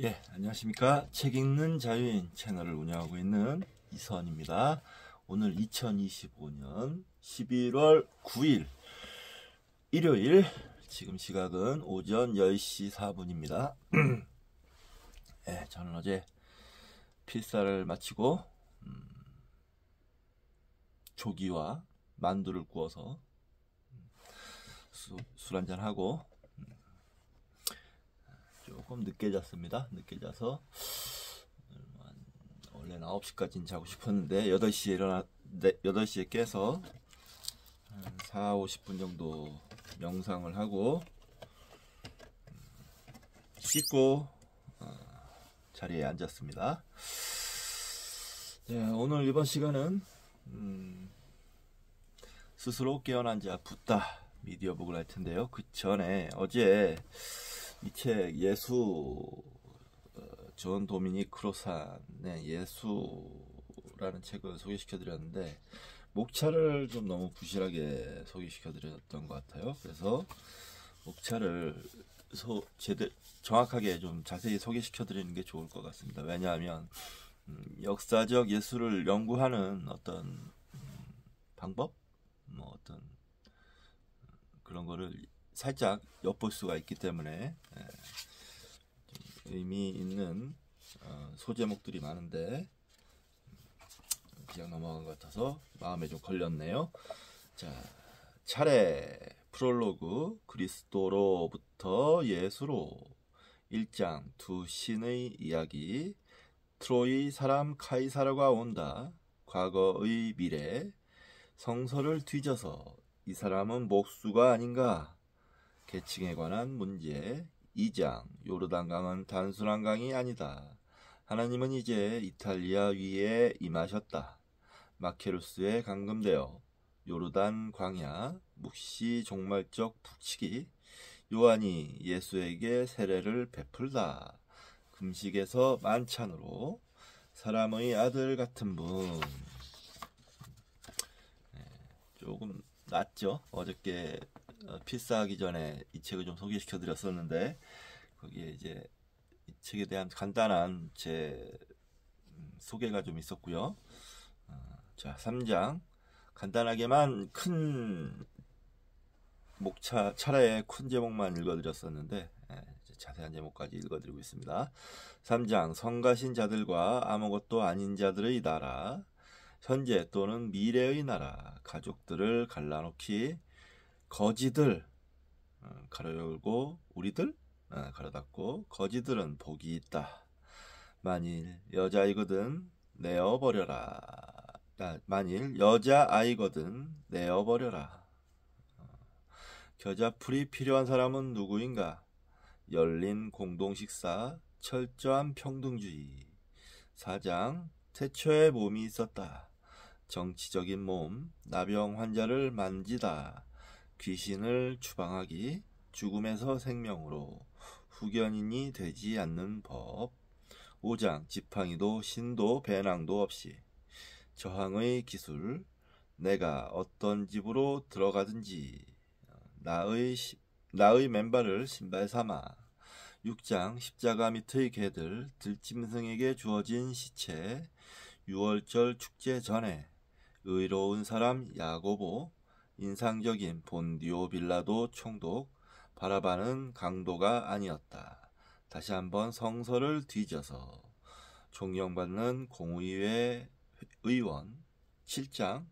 예, 안녕하십니까. 책 읽는 자유인 채널을 운영하고 있는 이선입니다. 오늘 2025년 11월 9일 일요일, 지금 시각은 오전 10시 4분입니다. 예, 저는 어제 필사를 마치고 조기와 만두를 구워서 술 한잔하고 조금 늦게 잤습니다. 늦게 자서 원래 9시까지는 자고 싶었는데 8시에 깨서 한 4, 50분 정도 명상을 하고 씻고 자리에 앉았습니다. 네, 오늘 이번 시간은 스스로 깨어난 자 붓다 미디어북을 할 텐데요. 그 전에 어제 이 책 존 도미닉 크로산의 예수라는 책을 소개시켜 드렸는데 목차를 좀 너무 부실하게 소개시켜 드렸던 것 같아요. 그래서 목차를 정확하게 좀 자세히 소개시켜 드리는 게 좋을 것 같습니다. 왜냐하면 역사적 예수를 연구하는 어떤 방법, 어떤 그런 거를 살짝 엿볼 수가 있기 때문에 의미 있는 소제목들이 많은데 그냥 넘어간 것 같아서 마음에 좀 걸렸네요. 자, 차례 프롤로그 그리스도로부터 예수로 1장 두 신의 이야기, 트로이 사람 카이사르가 온다, 과거의 미래, 성서를 뒤져서 이 사람은 목수가 아닌가, 계층에 관한 문제, 2장 요르단강은 단순한 강이 아니다. 하나님은 이제 이탈리아 위에 임하셨다. 마케루스에 감금되어 요르단 광야, 묵시 종말적 북치기, 요한이 예수에게 세례를 베풀다. 금식에서 만찬으로 사람의 아들 같은 분. 조금 낫죠. 어저께 필사하기 전에 이 책을 좀 소개시켜 드렸었는데 거기에 이제 이 책에 대한 간단한 제 소개가 좀 있었고요. 자, 3장 간단하게만 큰 차례의 큰 제목만 읽어드렸었는데 자세한 제목까지 읽어드리고 있습니다. 3장 성가신 자들과 아무것도 아닌 자들의 나라, 현재 또는 미래의 나라, 가족들을 갈라놓기, 거지들 가로 열고 우리들 가로 닫고, 거지들은 복이 있다. 만일 여자아이거든 내어버려라. 만일 여자아이거든 내어버려라. 겨자풀이 필요한 사람은 누구인가? 열린 공동식사, 철저한 평등주의. 4장 태초에 몸이 있었다. 정치적인 몸, 나병 환자를 만지다. 귀신을 추방하기, 죽음에서 생명으로, 후견인이 되지 않는 법. 5장 지팡이도 신도 배낭도 없이, 저항의 기술, 내가 어떤 집으로 들어가든지, 나의 맨발을 신발 삼아. 6장 십자가 밑의 개들, 들짐승에게 주어진 시체, 6월절 축제 전에, 의로운 사람 야고보, 인상적인 본디오 빌라도 총독, 바라바는 강도가 아니었다. 다시 한번 성서를 뒤져서, 존경받는 공의회 의원, 7장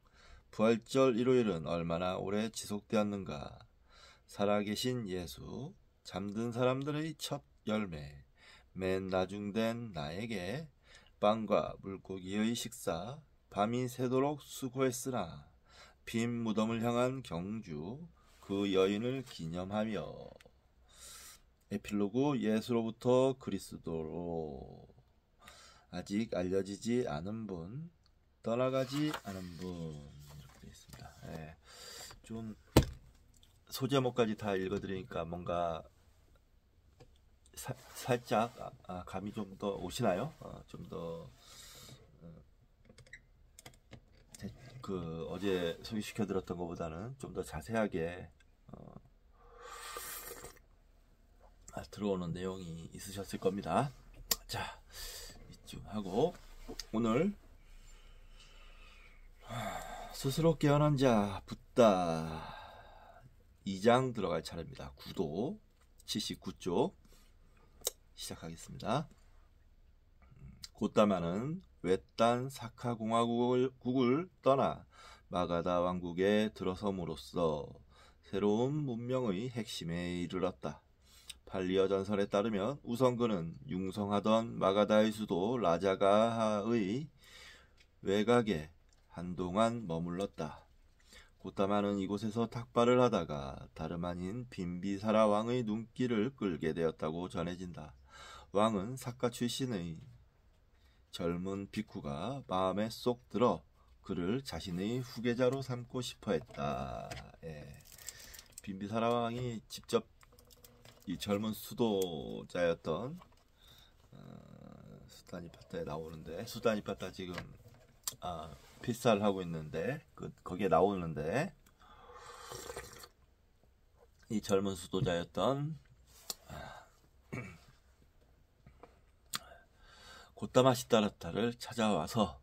부활절 일요일은 얼마나 오래 지속되었는가, 살아계신 예수, 잠든 사람들의 첫 열매, 맨 나중된 나에게, 빵과 물고기의 식사, 밤이 새도록 수고했으나, 빈 무덤을 향한 경주, 그 여인을 기념하며. 에필로그 예수로부터 그리스도로, 아직 알려지지 않은 분, 떠나가지 않은 분, 이렇게 되어 있습니다. 좀 소제목까지 다 읽어드리니까 뭔가 살짝 감이 좀 더 오시나요? 좀 더 어제 소개시켜 드렸던 것보다는 좀 더 자세하게 들어오는 내용이 있으셨을 겁니다. 자, 이쯤 하고 오늘 스스로 깨어난 자 붓다 2장 들어갈 차례입니다. 구도 79쪽 시작하겠습니다. 고따마는 외딴 사카공화국을 떠나 마가다 왕국에 들어섬으로써 새로운 문명의 핵심에 이르렀다. 팔리어 전설에 따르면 우선 그는 융성하던 마가다의 수도 라자가의 외곽에 한동안 머물렀다. 고따마는 이곳에서 탁발을 하다가 다름 아닌 빈비사라 왕의 눈길을 끌게 되었다고 전해진다. 왕은 사카 출신의 젊은 비쿠가 마음에 쏙 들어 그를 자신의 후계자로 삼고 싶어 했다. 예. 빈비사라 왕이 직접 이 젊은 수도자였던 수다니파타에 나오는데, 수다니파타 지금 필사를 하고 있는데 거기에 나오는데, 이 젊은 수도자였던 고따마 시다르타를 찾아와서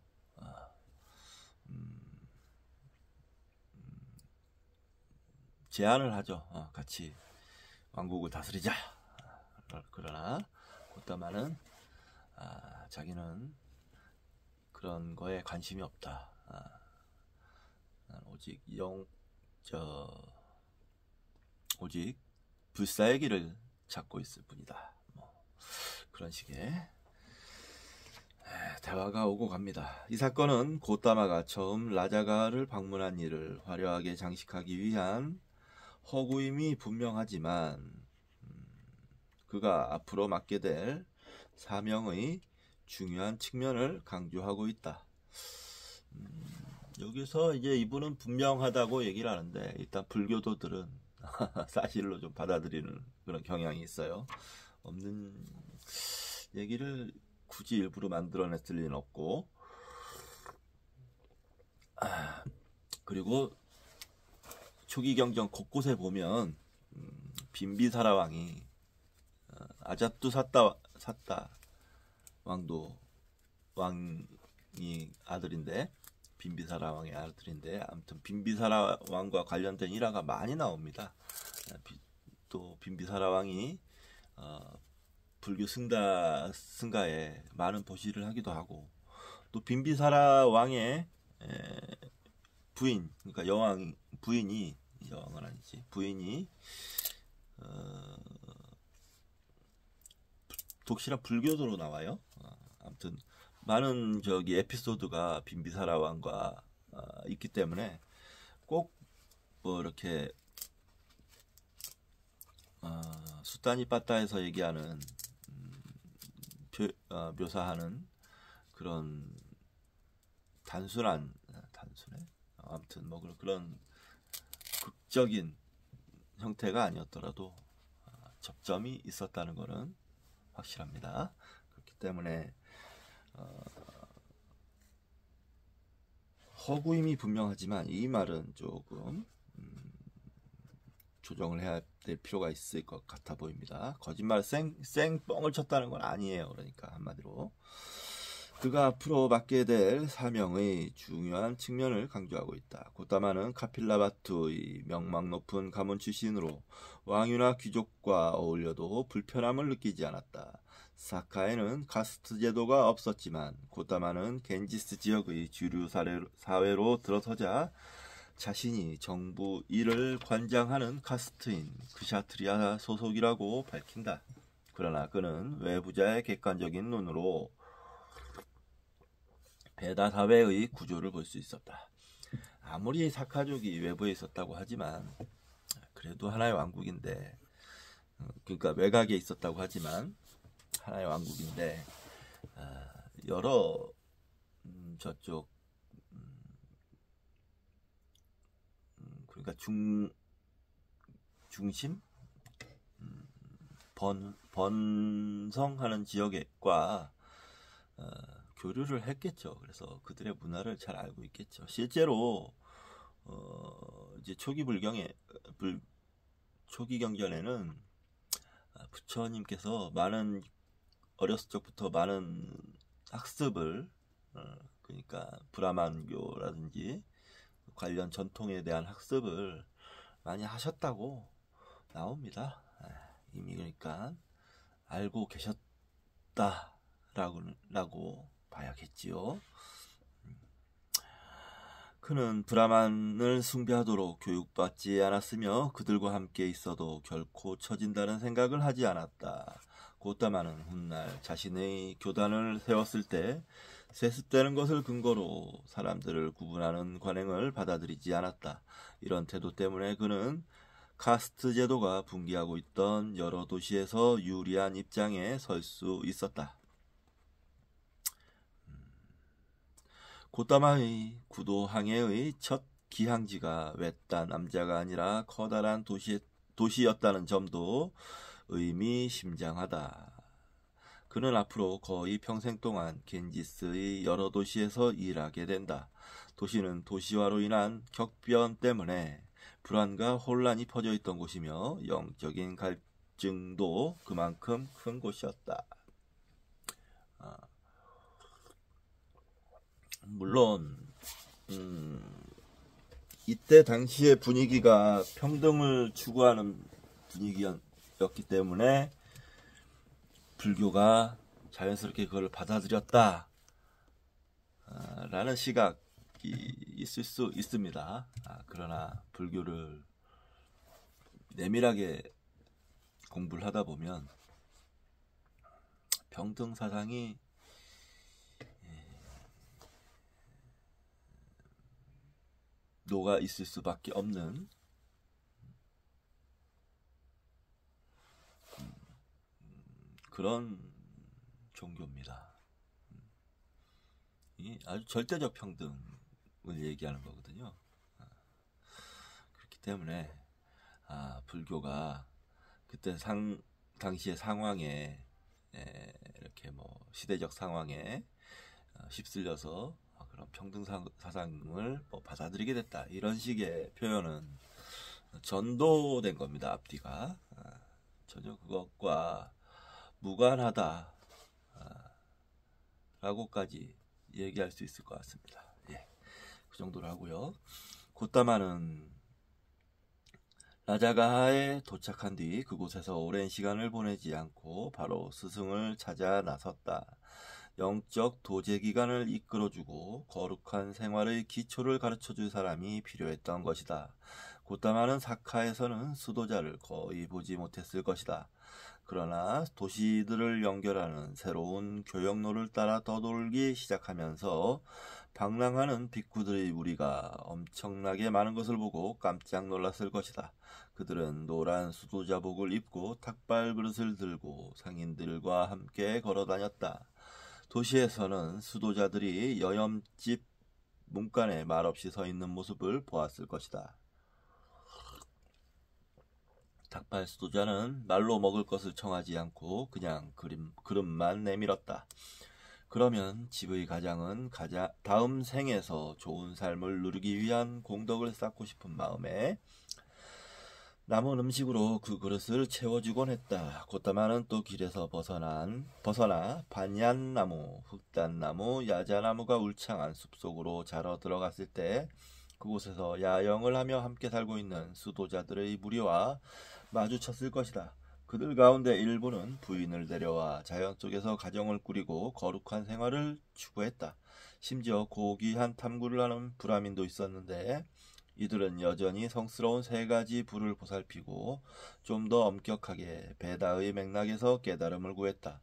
제안을 하죠. 같이 왕국을 다스리자. 그러나 고따마는 자기는 그런 거에 관심이 없다. 오직 오직 불사의 길을 찾고 있을 뿐이다. 뭐 그런 식의 대화가 오고 갑니다. 이 사건은 고따마가 처음 라자가를 방문한 일을 화려하게 장식하기 위한 허구임이 분명하지만 그가 앞으로 맡게 될 사명의 중요한 측면을 강조하고 있다. 여기서 이제 이분은 분명하다고 얘기를 하는데, 일단 불교도들은 사실로 좀 받아들이는 그런 경향이 있어요. 없는 얘기를 굳이 일부러 만들어냈을 리는 없고, 그리고 초기 경전 곳곳에 보면 빈비사라 왕이 아자뚜사타 왕이 아들인데, 빈비사라 왕의 아들인데, 아무튼 빈비사라 왕과 관련된 일화가 많이 나옵니다. 또 빈비사라 왕이 불교 승가에 많은 보시를 하기도 하고, 또 빈비사라 왕의 부인, 그러니까 여왕 부인이, 여왕은 아니지, 부인이 독실한 불교도로 나와요. 아무튼 많은 에피소드가 빈비사라 왕과 있기 때문에 꼭 뭐 이렇게 수다니파타에서 얘기하는 묘사하는 그런 단순해 아무튼 뭐 그런 극적인 형태가 아니었더라도 접점이 있었다는 것은 확실합니다. 그렇기 때문에 허구임이 분명하지만 이 말은 조금 조정을 해야 될 필요가 있을 것 같아 보입니다. 거짓말 쌩뻥을 쳤다는 건 아니에요. 그러니까 한마디로 그가 앞으로 맡게 될 사명의 중요한 측면을 강조하고 있다. 고따마는 카필라바투의 명망 높은 가문 출신으로 왕유나 귀족과 어울려도 불편함을 느끼지 않았다. 사카에는 카스트 제도가 없었지만 고따마는 겐지스 지역의 주류 사회로 들어서자 자신이 정부 일을 관장하는 카스트인 크샤트리아 소속이라고 밝힌다. 그러나 그는 외부자의 객관적인 눈으로 베다 사회의 구조를 볼 수 있었다. 아무리 사카족이 외부에 있었다고 하지만, 그래도 하나의 왕국인데, 그러니까 외곽에 있었다고 하지만 하나의 왕국인데, 여러 저쪽 그러니까 중심 번성하는 지역과 교류를 했겠죠. 그래서 그들의 문화를 잘 알고 있겠죠. 실제로 이제 초기 경전에는 부처님께서 많은 어렸을 적부터 많은 학습을 그러니까 브라만교라든지 관련 전통에 대한 학습을 많이 하셨다고 나옵니다. 이미 그러니까 알고 계셨다라고 봐야겠지요. 그는 브라만을 숭배하도록 교육받지 않았으며 그들과 함께 있어도 결코 처진다는 생각을 하지 않았다. 고따마는 훗날 자신의 교단을 세웠을 때 세습되는 것을 근거로 사람들을 구분하는 관행을 받아들이지 않았다. 이런 태도 때문에 그는 카스트 제도가 붕괴하고 있던 여러 도시에서 유리한 입장에 설 수 있었다. 고따마의 구도항해의 첫 기항지가 외딴 남자가 아니라 커다란 도시였다는 점도 의미심장하다. 그는 앞으로 거의 평생 동안 겐지스의 여러 도시에서 일하게 된다. 도시는 도시화로 인한 격변 때문에 불안과 혼란이 퍼져 있던 곳이며 영적인 갈증도 그만큼 큰 곳이었다. 물론 이때 당시의 분위기가 평등을 추구하는 분위기였기 때문에 불교가 자연스럽게 그걸 받아들였다 라는 시각이 있을 수 있습니다. 그러나 불교를 내밀하게 공부를 하다 보면 평등 사상이 녹아 있을 수밖에 없는 그런 종교입니다. 아주 절대적 평등을 얘기하는 거거든요. 그렇기 때문에 불교가 그때 당시의 상황에 이렇게 뭐 시대적 상황에 휩쓸려서 그런 평등 사상을 받아들이게 됐다. 이런 식의 표현은 전도된 겁니다. 앞뒤가 전혀 그것과 무관하다 라고까지 얘기할 수 있을 것 같습니다. 그 정도로 하고요. 고따마는 라자가하에 도착한 뒤 그곳에서 오랜 시간을 보내지 않고 바로 스승을 찾아 나섰다. 영적 도제기관을 이끌어주고 거룩한 생활의 기초를 가르쳐줄 사람이 필요했던 것이다. 고따마는 사카에서는 수도자를 거의 보지 못했을 것이다. 그러나 도시들을 연결하는 새로운 교역로를 따라 떠돌기 시작하면서 방랑하는 빅구들의 무리가 엄청나게 많은 것을 보고 깜짝 놀랐을 것이다. 그들은 노란 수도자복을 입고 탁발 그릇을 들고 상인들과 함께 걸어다녔다. 도시에서는 수도자들이 여염집 문간에 말없이 서 있는 모습을 보았을 것이다. 닭발 수도자는 말로 먹을 것을 청하지 않고 그냥 그릇만 내밀었다. 그러면 집의 가장은 다음 생에서 좋은 삶을 누리기 위한 공덕을 쌓고 싶은 마음에 남은 음식으로 그 그릇을 채워주곤 했다. 고따마는 또 길에서 벗어나 반얀나무, 흑단나무, 야자나무가 울창한 숲속으로 자러 들어갔을 때 그곳에서 야영을 하며 함께 살고 있는 수도자들의 무리와 마주쳤을 것이다. 그들 가운데 일부는 부인을 데려와 자연 속에서 가정을 꾸리고 거룩한 생활을 추구했다. 심지어 고귀한 탐구를 하는 브라민도 있었는데 이들은 여전히 성스러운 세 가지 불을 보살피고 좀 더 엄격하게 베다의 맥락에서 깨달음을 구했다.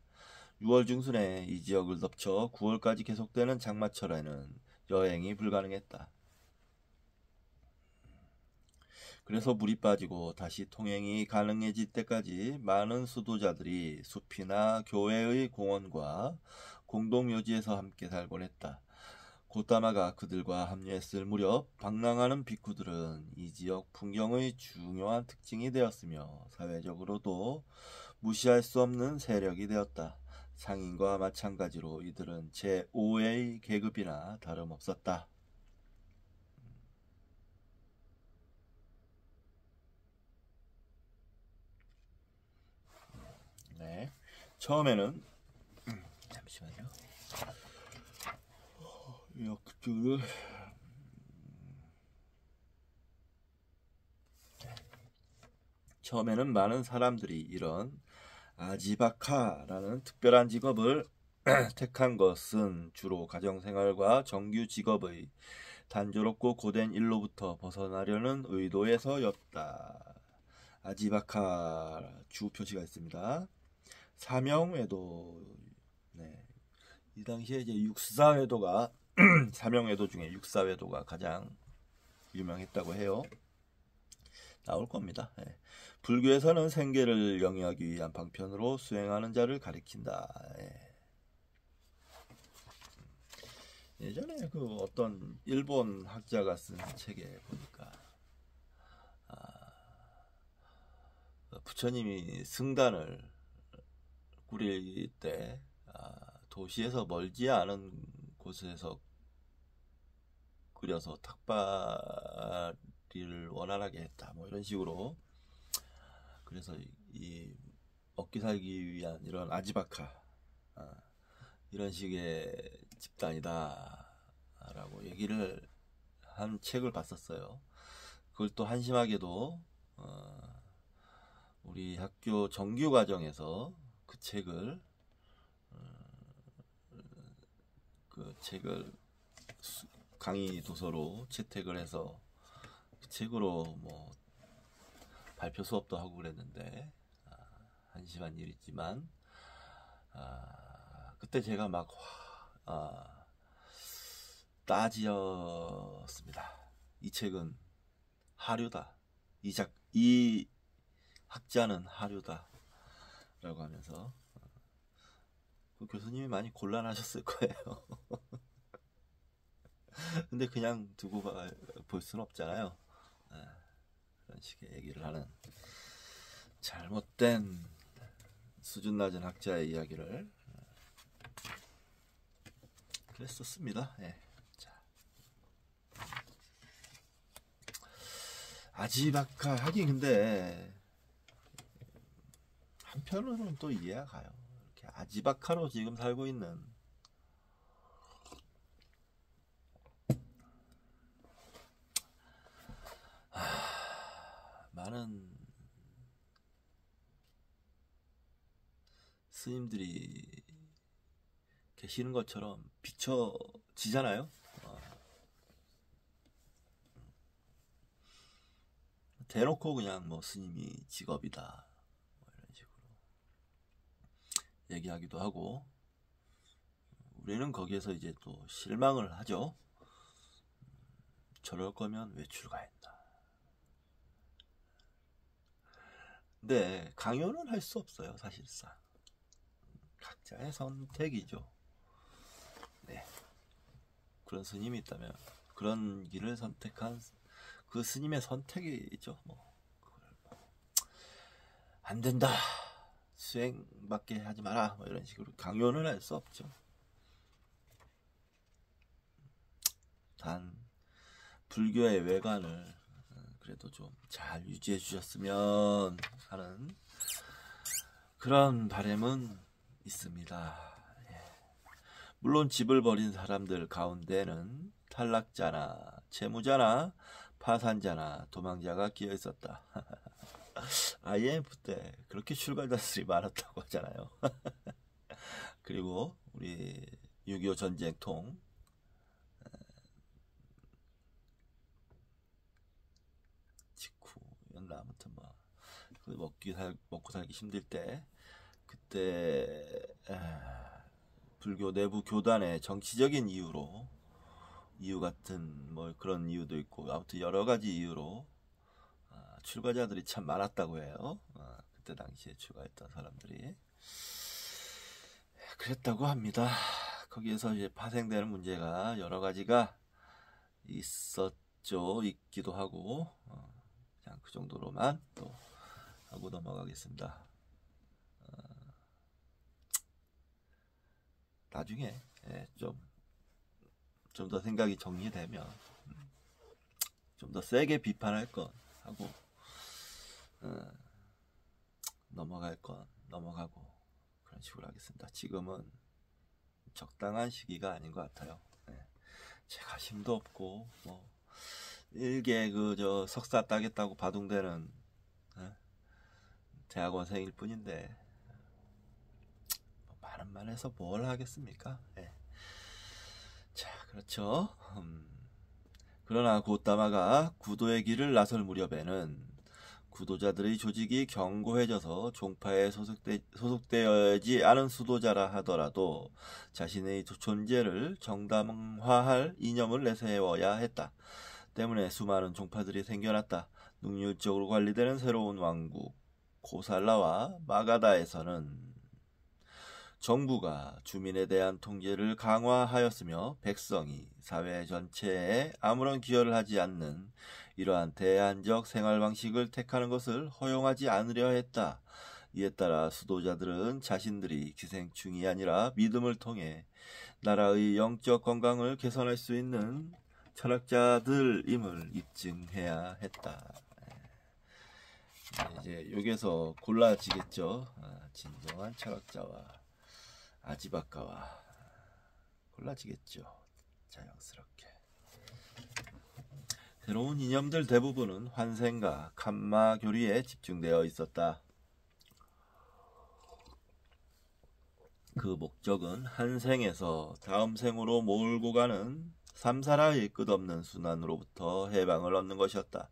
6월 중순에 이 지역을 덮쳐 9월까지 계속되는 장마철에는 여행이 불가능했다. 그래서 물이 빠지고 다시 통행이 가능해질 때까지 많은 수도자들이 숲이나 교회의 공원과 공동묘지에서 함께 살곤 했다. 고따마가 그들과 합류했을 무렵 방랑하는 빅구들은 이 지역 풍경의 중요한 특징이 되었으며 사회적으로도 무시할 수 없는 세력이 되었다. 상인과 마찬가지로 이들은 제5의 계급이나 다름없었다. 처음에는 잠시만요. 역주를 처음에는 많은 사람들이 이런 아지바카라는 특별한 직업을 택한 것은 주로 가정생활과 정규 직업의 단조롭고 고된 일로부터 벗어나려는 의도에서였다. 아지바카 주 표시가 있습니다. 사명외도, 네. 이 당시에 이제 육사외도가 사명외도 중에 육사외도가 가장 유명했다고 해요. 나올 겁니다. 예. 불교에서는 생계를 영위하기 위한 방편으로 수행하는 자를 가리킨다. 예. 예전에 그 어떤 일본 학자가 쓴 책에 보니까 부처님이 승단을 꾸릴 때 도시에서 멀지 않은 곳에서 끓여서 닭발을 원활하게 했다. 뭐 이런 식으로. 그래서 이 먹기 살기 위한 이런 아지바카 이런 식의 집단이다 라고 얘기를 한 책을 봤었어요. 그걸 또 한심하게도 우리 학교 정규 과정에서 그 책을 강의 도서로 채택을 해서 그 책으로 뭐 발표 수업도 하고 그랬는데 한심한 일이지만 그때 제가 막 따지었습니다. 이 책은 하류다. 이 학자는 하류다 라고 하면서 그 교수님이 많이 곤란하셨을 거예요. 근데 그냥 두고 볼 수는 없잖아요. 그런 식의 얘기를 하는 잘못된 수준 낮은 학자의 이야기를 그랬었습니다. 예. 자. 아지바카 하긴 근데 한편으로는 또 이해가 가요. 이렇게 아지바카로 지금 살고 있는 많은 스님들이 계시는 것처럼 비춰지잖아요. 대놓고 그냥 뭐 스님이 직업이다 뭐 이런 식으로 얘기하기도 하고 우리는 거기에서 이제 또 실망을 하죠. 저럴 거면 왜 출가했나. 근데 강요는 할 수 없어요. 사실상 각자의 선택이죠. 네. 그런 스님이 있다면 그런 길을 선택한 그 스님의 선택이죠. 안 된다. 수행밖에 하지 마라. 뭐 이런 식으로 강요는 할 수 없죠. 단 불교의 외관을 그래도 좀 잘 유지해 주셨으면 하는 그런 바람은 있습니다. 예. 물론 집을 버린 사람들 가운데는 탈락자나 채무자나 파산자나 도망자가 끼어 있었다. IMF 때 그렇게 출발자들이 많았다고 하잖아요. 그리고 우리 6.25 전쟁통 직후였나 아무튼 뭐 먹고 살기 힘들 때 그때 불교 내부 교단의 정치적인 이유 같은 뭐 그런 이유도 있고 아무튼 여러 가지 이유로 출가자들이 참 많았다고 해요. 그때 당시에 출가했던 사람들이 그랬다고 합니다. 거기에서 이제 파생되는 문제가 여러 가지가 있기도 하고 그냥 그 정도로만 또 하고 넘어가겠습니다. 나중에 좀 더 생각이 정리되면 좀 더 세게 비판할 건 하고 넘어갈 건 넘어가고 그런 식으로 하겠습니다. 지금은 적당한 시기가 아닌 것 같아요. 네. 제가 힘도 없고 뭐 일개 석사 따겠다고 바둥대는 대학원생일 뿐인데 뭐 많은 말 해서 뭘 하겠습니까? 네. 자, 그렇죠. 그러나 고다마가 구도의 길을 나설 무렵에는 구도자들의 조직이 견고해져서 종파에 소속되어야지 않은 수도자라 하더라도 자신의 존재를 정당화할 이념을 내세워야 했다. 때문에 수많은 종파들이 생겨났다. 능률적으로 관리되는 새로운 왕국 코살라와 마가다에서는 정부가 주민에 대한 통제를 강화하였으며 백성이 사회 전체에 아무런 기여를 하지 않는 이러한 대안적 생활 방식을 택하는 것을 허용하지 않으려 했다. 이에 따라 수도자들은 자신들이 기생충이 아니라 믿음을 통해 나라의 영적 건강을 개선할 수 있는 철학자들임을 입증해야 했다. 이제 여기서 골라지겠죠. 진정한 철학자와 아지바카와 골라지겠죠. 자연스럽게. 새로운 이념들 대부분은 환생과 칸마 교리에 집중되어 있었다. 그 목적은 한 생에서 다음 생으로 몰고 가는 삼사라의 끝없는 순환으로부터 해방을 얻는 것이었다.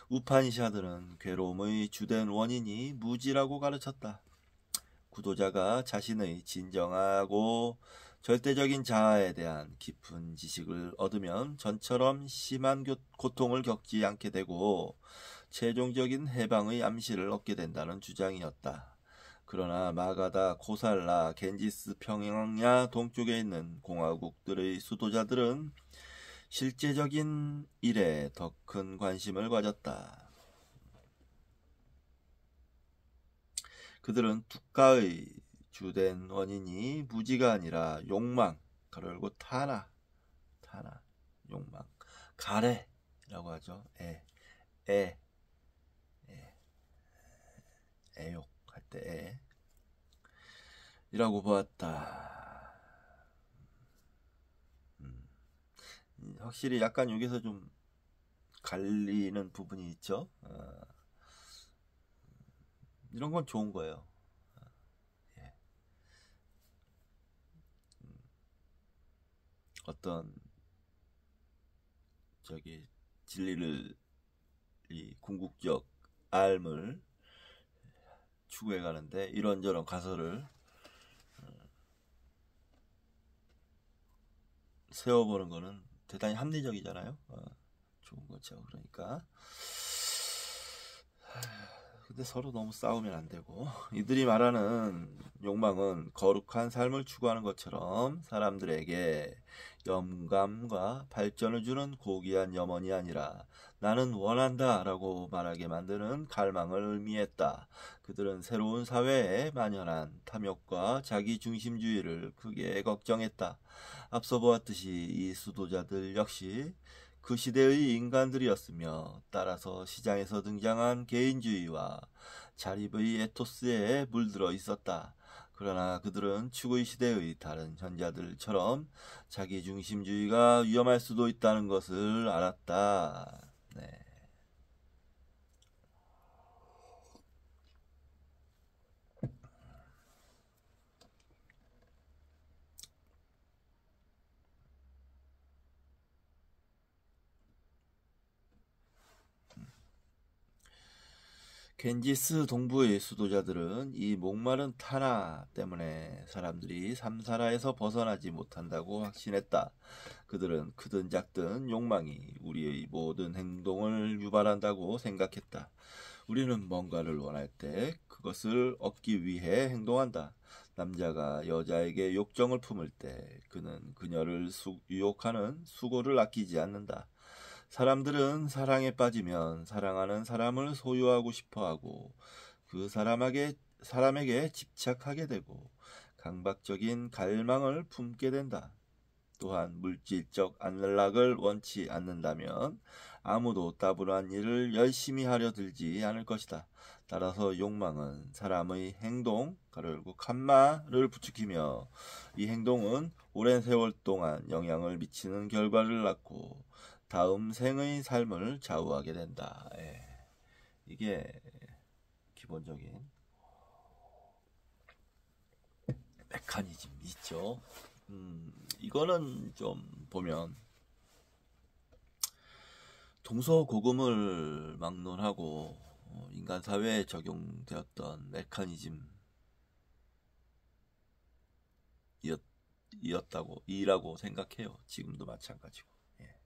우파니샤들은 괴로움의 주된 원인이 무지라고 가르쳤다. 구도자가 자신의 진정하고 절대적인 자아에 대한 깊은 지식을 얻으면 전처럼 심한 고통을 겪지 않게 되고 최종적인 해방의 암시를 얻게 된다는 주장이었다. 그러나 마가다, 코살라, 겐지스 평야 동쪽에 있는 공화국들의 수도자들은 실제적인 일에 더 큰 관심을 가졌다. 그들은 투카의 주된 원인이 무지가 아니라 욕망, 가로 열고 타나, 욕망, 가래라고 하죠. 애욕 할 때 이라고 보았다. 확실히 약간 여기서 좀 갈리는 부분이 있죠. 이런 건 좋은 거예요. 어떤 진리를, 이 궁극적 알을 추구해 가는데 이런저런 가설을 세워보는 거는 대단히 합리적이잖아요. 좋은 거죠. 그러니까 근데 서로 너무 싸우면 안 되고, 이들이 말하는 욕망은 거룩한 삶을 추구하는 것처럼 사람들에게 영감과 발전을 주는 고귀한 염원이 아니라 나는 원한다 라고 말하게 만드는 갈망을 의미했다. 그들은 새로운 사회에 만연한 탐욕과 자기중심주의를 크게 걱정했다. 앞서 보았듯이 이 수도자들 역시 그 시대의 인간들이었으며 따라서 시장에서 등장한 개인주의와 자립의 에토스에 물들어 있었다. 그러나 그들은 추구의 시대의 다른 현자들처럼 자기중심주의가 위험할 수도 있다는 것을 알았다. 네. 겐지스 동부의 수도자들은 이 목마른 타나 때문에 사람들이 삼사라에서 벗어나지 못한다고 확신했다. 그들은 크든 작든 욕망이 우리의 모든 행동을 유발한다고 생각했다. 우리는 뭔가를 원할 때 그것을 얻기 위해 행동한다. 남자가 여자에게 욕정을 품을 때 그는 그녀를 유혹하는 수고를 아끼지 않는다. 사람들은 사랑에 빠지면 사랑하는 사람을 소유하고 싶어하고 그 사람에게 집착하게 되고 강박적인 갈망을 품게 된다. 또한 물질적 안락을 원치 않는다면 아무도 따분한 일을 열심히 하려 들지 않을 것이다. 따라서 욕망은 사람의 행동, 가로열고 칸마를 부추기며 이 행동은 오랜 세월 동안 영향을 미치는 결과를 낳고 다음 생의 삶을 좌우하게 된다. 예. 이게 기본적인 메커니즘이 있죠. 이거는 좀 보면 동서고금을 막론하고 인간 사회에 적용되었던 메커니즘이었다고 생각해요. 지금도 마찬가지고. 예.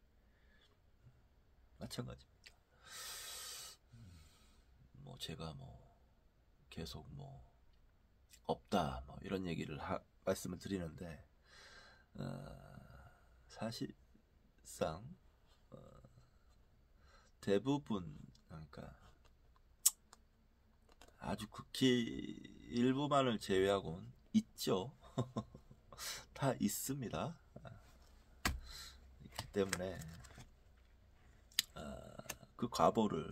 마찬가지입니다. 뭐 제가 뭐 계속 뭐 없다 뭐 이런 얘기를 말씀을 드리는데 사실상 대부분 그러니까 아주 극히 일부만을 제외하고는 있죠. 다 있습니다. 있기 때문에 그 과보를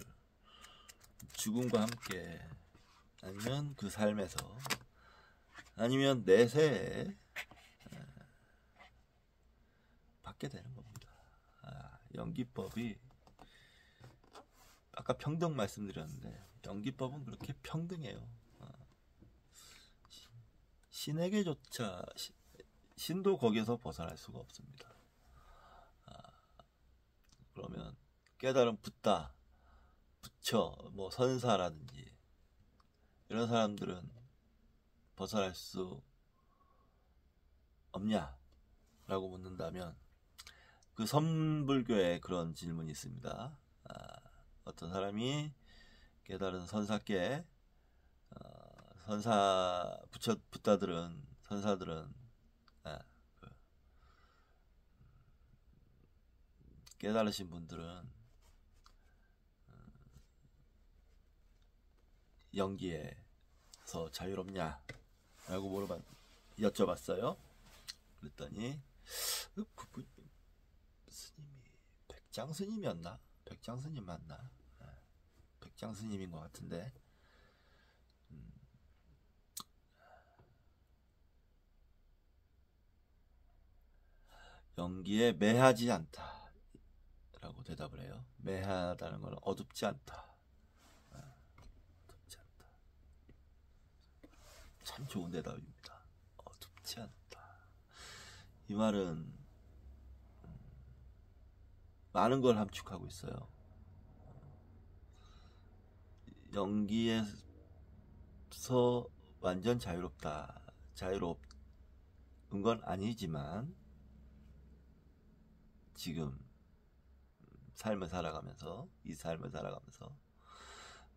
죽음과 함께 아니면 그 삶에서 아니면 내세에 받게 되는 겁니다. 연기법이 아까 평등 말씀드렸는데 연기법은 그렇게 평등해요. 신에게조차 신도 거기에서 벗어날 수가 없습니다. 그러면 깨달은 붓다, 부처, 뭐 선사라든지 이런 사람들은 벗어날 수 없냐? 라고 묻는다면 그 선불교에 그런 질문이 있습니다. 어떤 사람이 깨달은 선사께 부처 붓다들은 선사들은 깨달으신 분들은 연기에서 자유롭냐? 라고 여쭤봤어요. 그랬더니 스님이 백장 스님이었나? 백장 스님 맞나? 백장 스님인 것 같은데 연기에 매하지 않다 라고 대답을 해요. 매하다는 건 어둡지 않다. 어둡지 않다. 참 좋은 대답입니다. 어둡지 않다. 이 말은 많은 걸 함축하고 있어요. 연기에서 완전 자유로운 건 아니지만 지금 이 삶을 살아가면서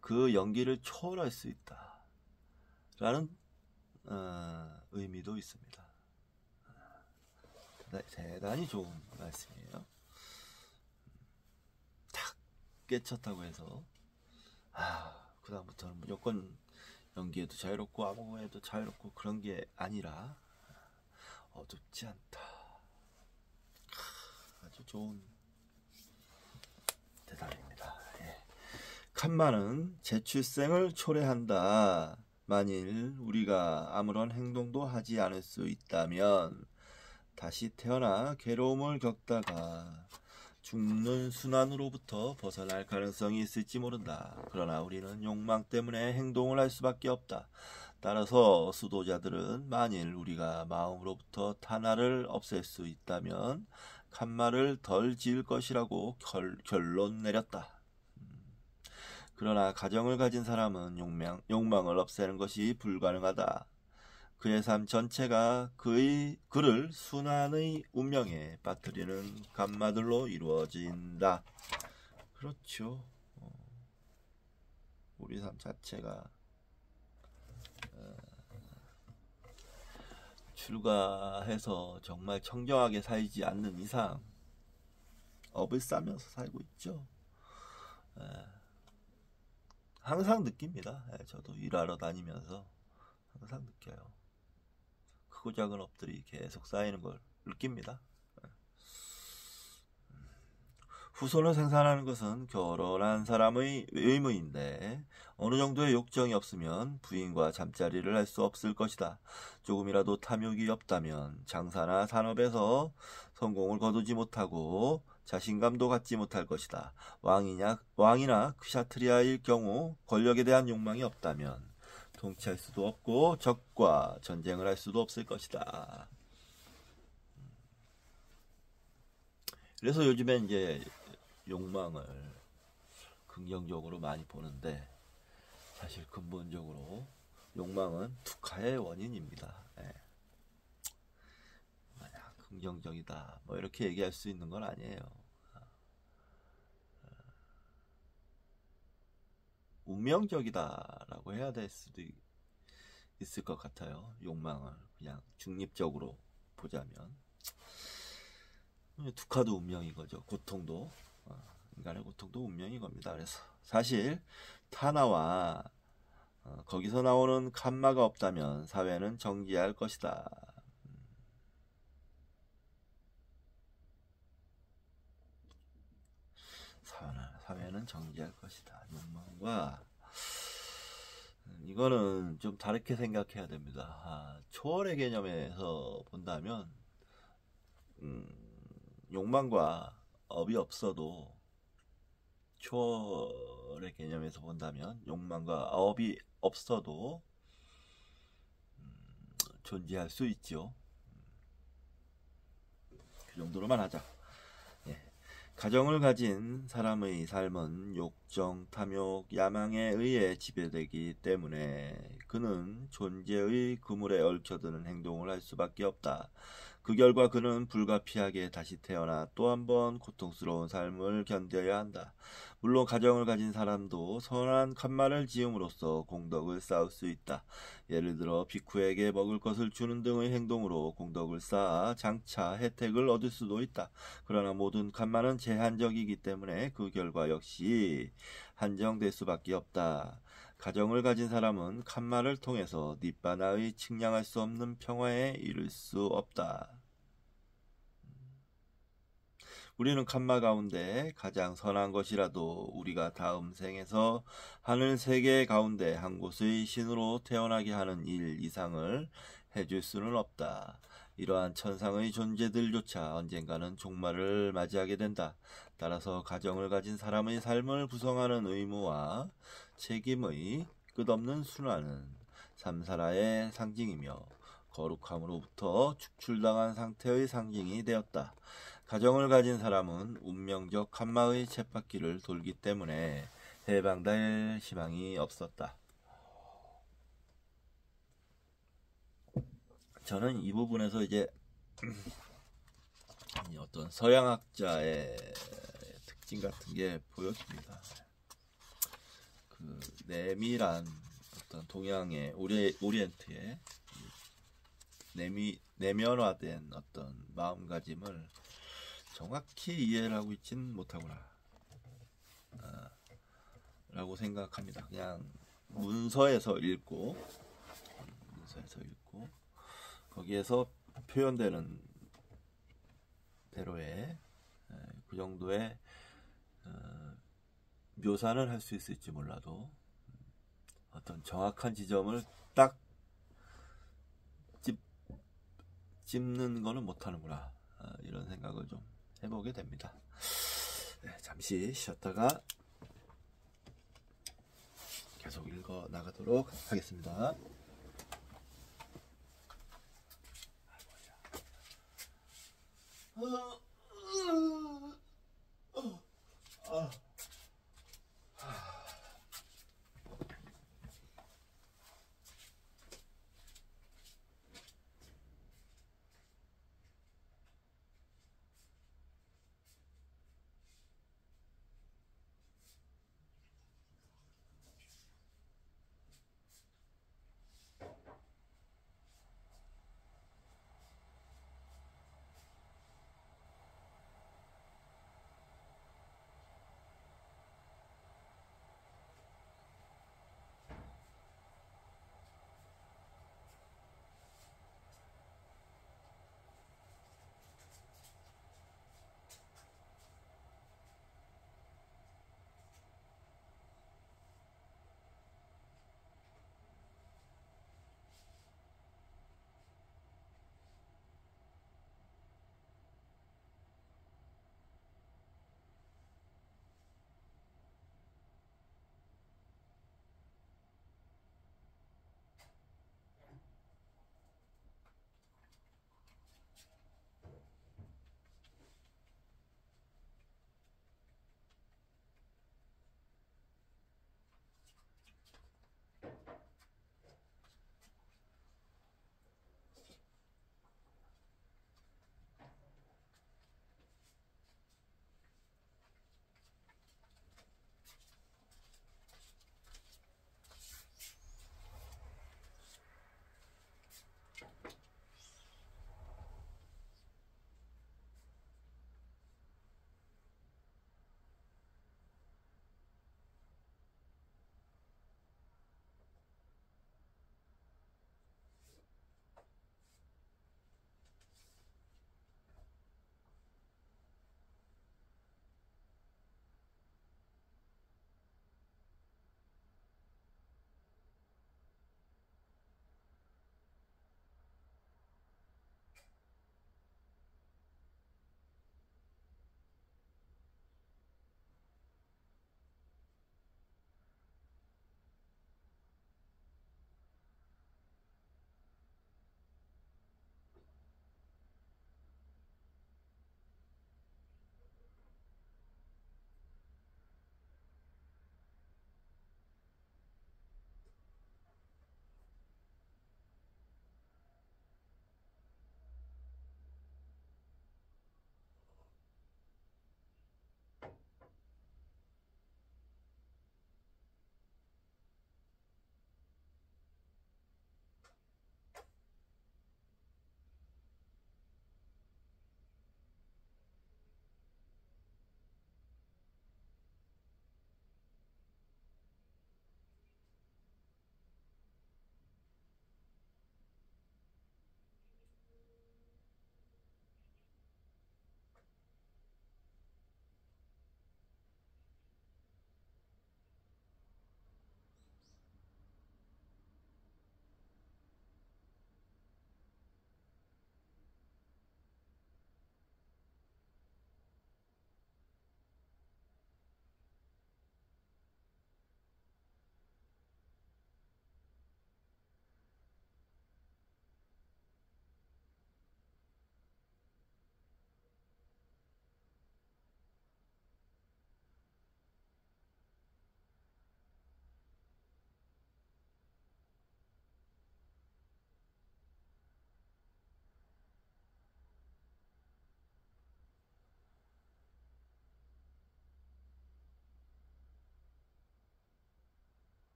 그 연기를 초월할 수 있다 라는 의미도 있습니다. 대단히 좋은 말씀이에요. 탁 깨쳤다고 해서 그 다음부터는 무조건 연기에도 자유롭고 아무에도 자유롭고 그런 게 아니라 어둡지 않다. 아주 좋은 대답입니다. 예. 칸마는 재출생을 초래한다. 만일 우리가 아무런 행동도 하지 않을 수 있다면 다시 태어나 괴로움을 겪다가 죽는 순환으로부터 벗어날 가능성이 있을지 모른다. 그러나 우리는 욕망 때문에 행동을 할 수밖에 없다. 따라서 수도자들은 만일 우리가 마음으로부터 탄화를 없앨 수 있다면 칸마를 덜 지을 것이라고 결론 내렸다. 그러나 가정을 가진 사람은 욕망을 없애는 것이 불가능하다. 그의 삶 전체가 그를 순환의 운명에 빠뜨리는 감마들로 이루어진다. 그렇죠. 우리 삶 자체가 출가해서 정말 청정하게 살지 않는 이상 업을 싸면서 살고 있죠. 항상 느낍니다. 저도 일하러 다니면서 항상 느껴요. 크고 작은 업들이 계속 쌓이는 걸 느낍니다. 후손을 생산하는 것은 결혼한 사람의 의무인데 어느 정도의 욕정이 없으면 부인과 잠자리를 할 수 없을 것이다. 조금이라도 탐욕이 없다면 장사나 산업에서 성공을 거두지 못하고 자신감도 갖지 못할 것이다. 왕이나 크샤트리아일 경우 권력에 대한 욕망이 없다면 통치할 수도 없고 적과 전쟁을 할 수도 없을 것이다. 그래서 요즘에 이제 욕망을 긍정적으로 많이 보는데 사실 근본적으로 욕망은 투카의 원인입니다. 예. 만약 긍정적이다 뭐 이렇게 얘기할 수 있는 건 아니에요. 운명적이다라고 해야 될 수도 있을 것 같아요. 욕망을 그냥 중립적으로 보자면 투카도 운명인 거죠. 고통도 인간의 고통도 운명인 겁니다. 그래서 사실 타나와 거기서 나오는 칸마가 없다면 사회는 정지할 것이다. 사회는 정지할 것이다. 욕망과 이거는 좀 다르게 생각해야 됩니다. 초월의 개념에서 본다면 욕망과 업이 없어도 초월의 개념에서 본다면 욕망과 업이 없어도 존재할 수 있죠. 그 정도로만 하자. 예. 가정을 가진 사람의 삶은 욕정, 탐욕, 야망에 의해 지배되기 때문에 그는 존재의 그물에 얽혀드는 행동을 할 수밖에 없다. 그 결과 그는 불가피하게 다시 태어나 또 한 번 고통스러운 삶을 견뎌야 한다. 물론 가정을 가진 사람도 선한 칸마를 지음으로써 공덕을 쌓을 수 있다. 예를 들어 비쿠에게 먹을 것을 주는 등의 행동으로 공덕을 쌓아 장차 혜택을 얻을 수도 있다. 그러나 모든 칸마는 제한적이기 때문에 그 결과 역시 한정될 수밖에 없다. 가정을 가진 사람은 칸마를 통해서 닛바나의 측량할 수 없는 평화에 이를 수 없다. 우리는 칸마 가운데 가장 선한 것이라도 우리가 다음 생에서 하늘 세계 가운데 한 곳의 신으로 태어나게 하는 일 이상을 해줄 수는 없다. 이러한 천상의 존재들조차 언젠가는 종말을 맞이하게 된다. 따라서 가정을 가진 사람의 삶을 구성하는 의무와 책임의 끝없는 순환은 삼사라의 상징이며 거룩함으로부터 축출당한 상태의 상징이 되었다. 가정을 가진 사람은 운명적 칸마의 쳇바퀴를 돌기 때문에 해방될 희망이 없었다. 저는 이 부분에서 이제 어떤 서양학자의 특징 같은 게 보였습니다. 그 내밀한 어떤 동양의 오리엔트의 내면화된 어떤 마음가짐을 정확히 이해를 하고 있지는 못하구나 라고 생각합니다. 그냥 문서에서 읽고 거기에서 표현되는 대로의 그 정도의 묘사는 할 수 있을지 몰라도 어떤 정확한 지점을 딱 찝는 거는 못하는구나 이런 생각을 좀 해보게 됩니다. 네, 잠시 쉬었다가 계속 읽어 나가도록 하겠습니다.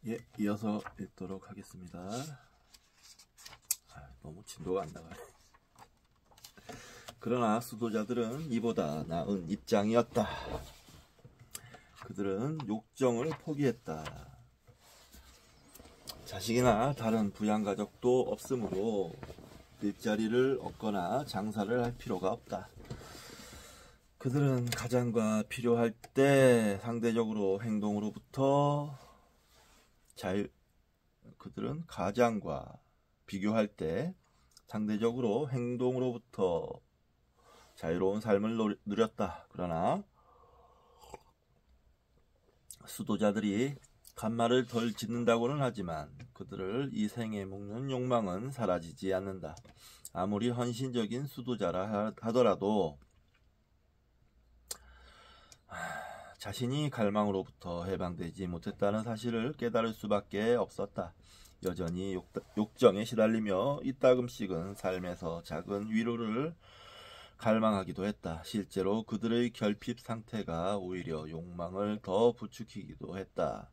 예, 이어서 읽도록 하겠습니다. 너무 진도가 안 나가네. 그러나 수도자들은 이보다 나은 입장이었다. 그들은 욕정을 포기했다. 자식이나 다른 부양가족도 없으므로 일자리를 얻거나 장사를 할 필요가 없다. 그들은 가장과 필요할 때 상대적으로 행동으로부터 그들은 가장과 비교할 때 상대적으로 행동으로부터 자유로운 삶을 누렸다. 그러나 수도자들이 간말을 덜 짓는다고는 하지만 그들을 이 생에 먹는 욕망은 사라지지 않는다. 아무리 헌신적인 수도자라 하더라도 자신이 갈망으로부터 해방되지 못했다는 사실을 깨달을 수밖에 없었다. 여전히 욕정에 시달리며 이따금씩은 삶에서 작은 위로를 갈망하기도 했다. 실제로 그들의 결핍 상태가 오히려 욕망을 더 부추기기도 했다.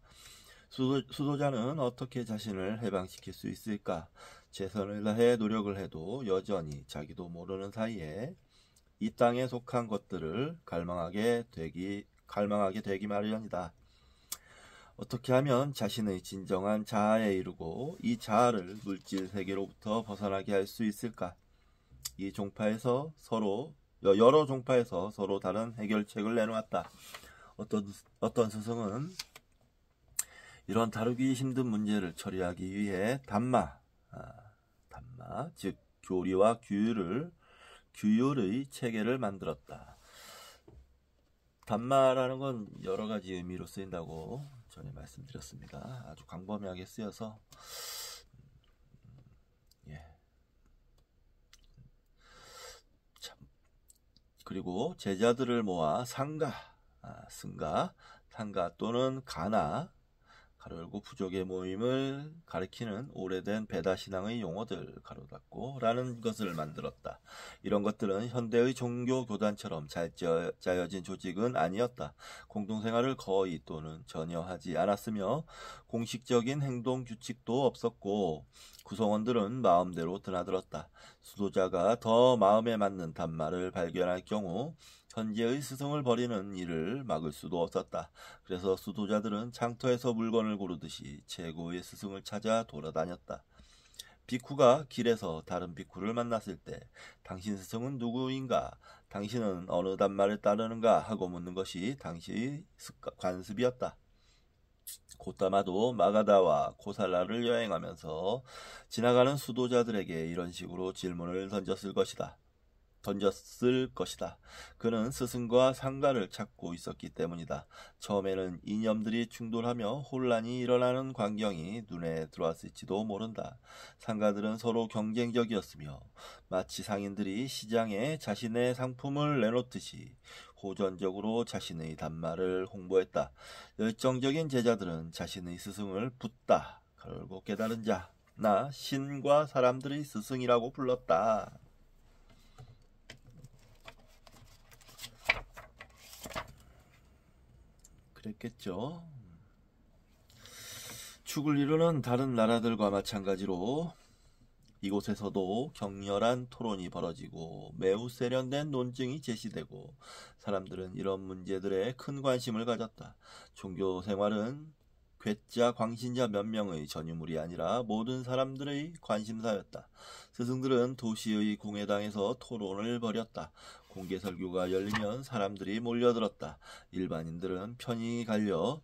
수도자는 어떻게 자신을 해방시킬 수 있을까? 최선을 다해 노력을 해도 여전히 자기도 모르는 사이에 이 땅에 속한 것들을 갈망하게 되기 마련이다. 어떻게 하면 자신의 진정한 자아에 이르고 이 자아를 물질 세계로부터 벗어나게 할 수 있을까? 여러 종파에서 서로 다른 해결책을 내놓았다. 어떤 스승은 이런 다루기 힘든 문제를 처리하기 위해 담마, 즉 교리와 규율의 체계를 만들었다. 담마라는 건 여러 가지 의미로 쓰인다고 전에 말씀드렸습니다. 아주 광범위하게 쓰여서 그리고 제자들을 모아 승가 또는 가나 가로 열고 부족의 모임을 가리키는 오래된 베다 신앙의 용어들 가로 닫고 라는 것을 만들었다. 이런 것들은 현대의 종교 교단처럼 잘 짜여진 조직은 아니었다. 공동생활을 거의 또는 전혀 하지 않았으며 공식적인 행동 규칙도 없었고 구성원들은 마음대로 드나들었다. 수도자가 더 마음에 맞는 단말을 발견할 경우 현재의 스승을 버리는 일을 막을 수도 없었다. 그래서 수도자들은 장터에서 물건을 고르듯이 최고의 스승을 찾아 돌아다녔다. 비쿠가 길에서 다른 비쿠를 만났을 때 당신 스승은 누구인가? 당신은 어느 단말을 따르는가? 하고 묻는 것이 당시의 관습이었다. 고타마도 마가다와 코살라를 여행하면서 지나가는 수도자들에게 이런 식으로 질문을 던졌을 것이다. 그는 스승과 상가를 찾고 있었기 때문이다. 처음에는 이념들이 충돌하며 혼란이 일어나는 광경이 눈에 들어왔을지도 모른다. 상가들은 서로 경쟁적이었으며 마치 상인들이 시장에 자신의 상품을 내놓듯이 호전적으로 자신의 단말을 홍보했다. 열정적인 제자들은 자신의 스승을 붓다. 그리고 깨달은 자, 나 신과 사람들의 스승이라고 불렀다. 그랬겠죠. 축을 이루는 다른 나라들과 마찬가지로 이곳에서도 격렬한 토론이 벌어지고 매우 세련된 논증이 제시되고 사람들은 이런 문제들에 큰 관심을 가졌다. 종교 생활은 괴짜 광신자 몇 명의 전유물이 아니라 모든 사람들의 관심사였다. 스승들은 도시의 공회당에서 토론을 벌였다. 공개 설교가 열리면 사람들이 몰려들었다. 일반인들은 편이 갈려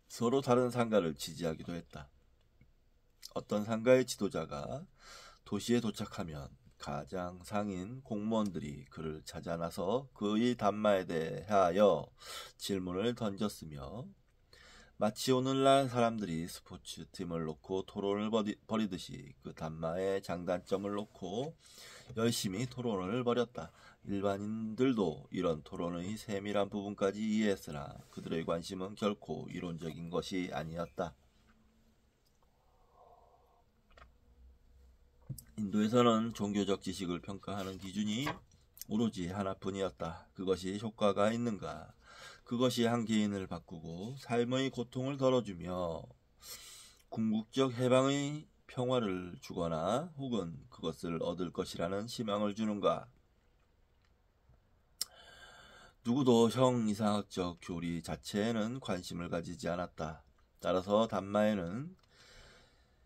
서로 다른 상가를 지지하기도 했다. 어떤 상가의 지도자가 도시에 도착하면 가장 상인 공무원들이 그를 찾아 나서 그의 단마에 대하여 질문을 던졌으며 마치 오늘날 사람들이 스포츠팀을 놓고 토론을 벌이듯이 그 단마의 장단점을 놓고 열심히 토론을 벌였다. 일반인들도 이런 토론의 세밀한 부분까지 이해했으나 그들의 관심은 결코 이론적인 것이 아니었다. 인도에서는 종교적 지식을 평가하는 기준이 오로지 하나뿐이었다. 그것이 효과가 있는가? 그것이 한 개인을 바꾸고 삶의 고통을 덜어주며 궁극적 해방의 평화를 주거나 혹은 그것을 얻을 것이라는 희망을 주는가? 누구도 형이상학적 교리 자체에는 관심을 가지지 않았다. 따라서 단마에는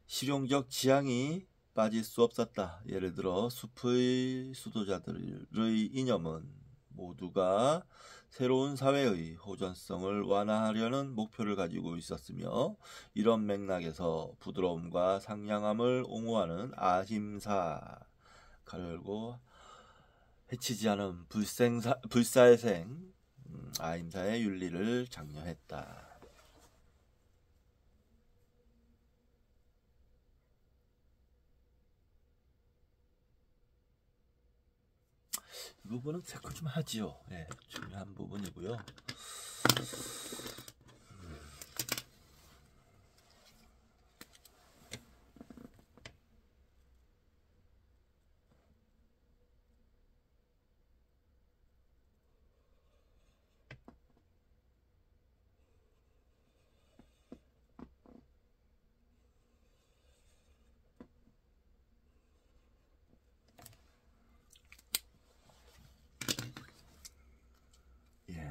실용적 지향이 빠질 수 없었다. 예를 들어 숲의 수도자들의 이념은 모두가 새로운 사회의 호전성을 완화하려는 목표를 가지고 있었으며, 이런 맥락에서 부드러움과 상냥함을 옹호하는 아힘사 가열고 해치지 않은 불사의생 아힘사의 윤리를 장려했다. 이 부분은 체크 좀 하지요. 예, 중요한 부분이고요.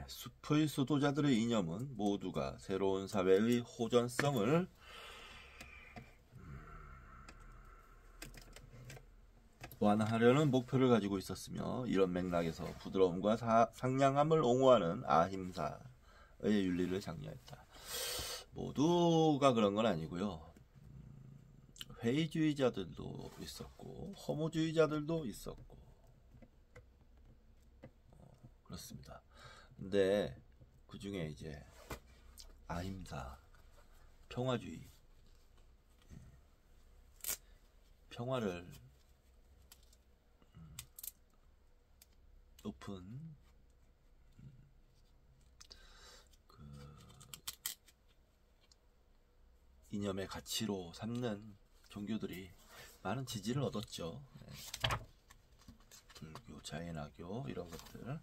숲의 수도자들의 이념은 모두가 새로운 사회의 호전성을 완화하려는 목표를 가지고 있었으며, 이런 맥락에서 부드러움과 상냥함을 옹호하는 아힘사의 윤리를 장려했다. 모두가 그런 건 아니고요. 회의주의자들도 있었고 허무주의자들도 있었고 그렇습니다. 근데 그 중에 이제 아힘사, 평화주의, 평화를 높은 그 이념의 가치로 삼는 종교들이 많은 지지를 얻었죠. 불교, 자연화교 이런 것들.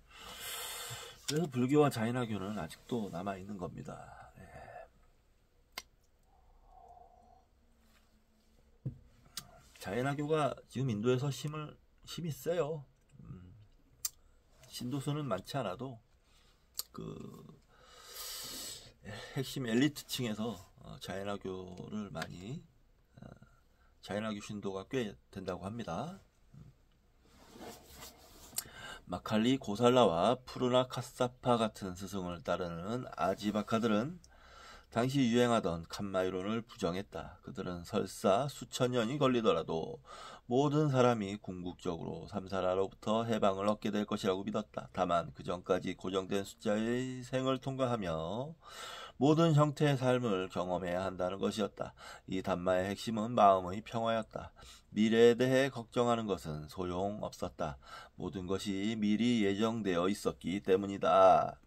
그래서 불교와 자연화교는 아직도 남아있는 겁니다. 자연화교가 지금 인도에서 힘이 세요. 신도수는 많지 않아도 그 핵심 엘리트층에서 자연화교를 많이 자연화교 신도가 꽤 된다고 합니다. 마칼리 고살라와 푸르나 카사파 같은 스승을 따르는 아지바카들은 당시 유행하던 칸마이론을 부정했다. 그들은 설사 수천 년이 걸리더라도 모든 사람이 궁극적으로 삼사라로부터 해방을 얻게 될 것이라고 믿었다. 다만 그 전까지 고정된 숫자의 생을 통과하며 모든 형태의 삶을 경험해야 한다는 것이었다. 이 단마의 핵심은 마음의 평화였다. 미래에 대해 걱정하는 것은 소용없었다. 모든 것이 미리 예정되어 있었기 때문이다.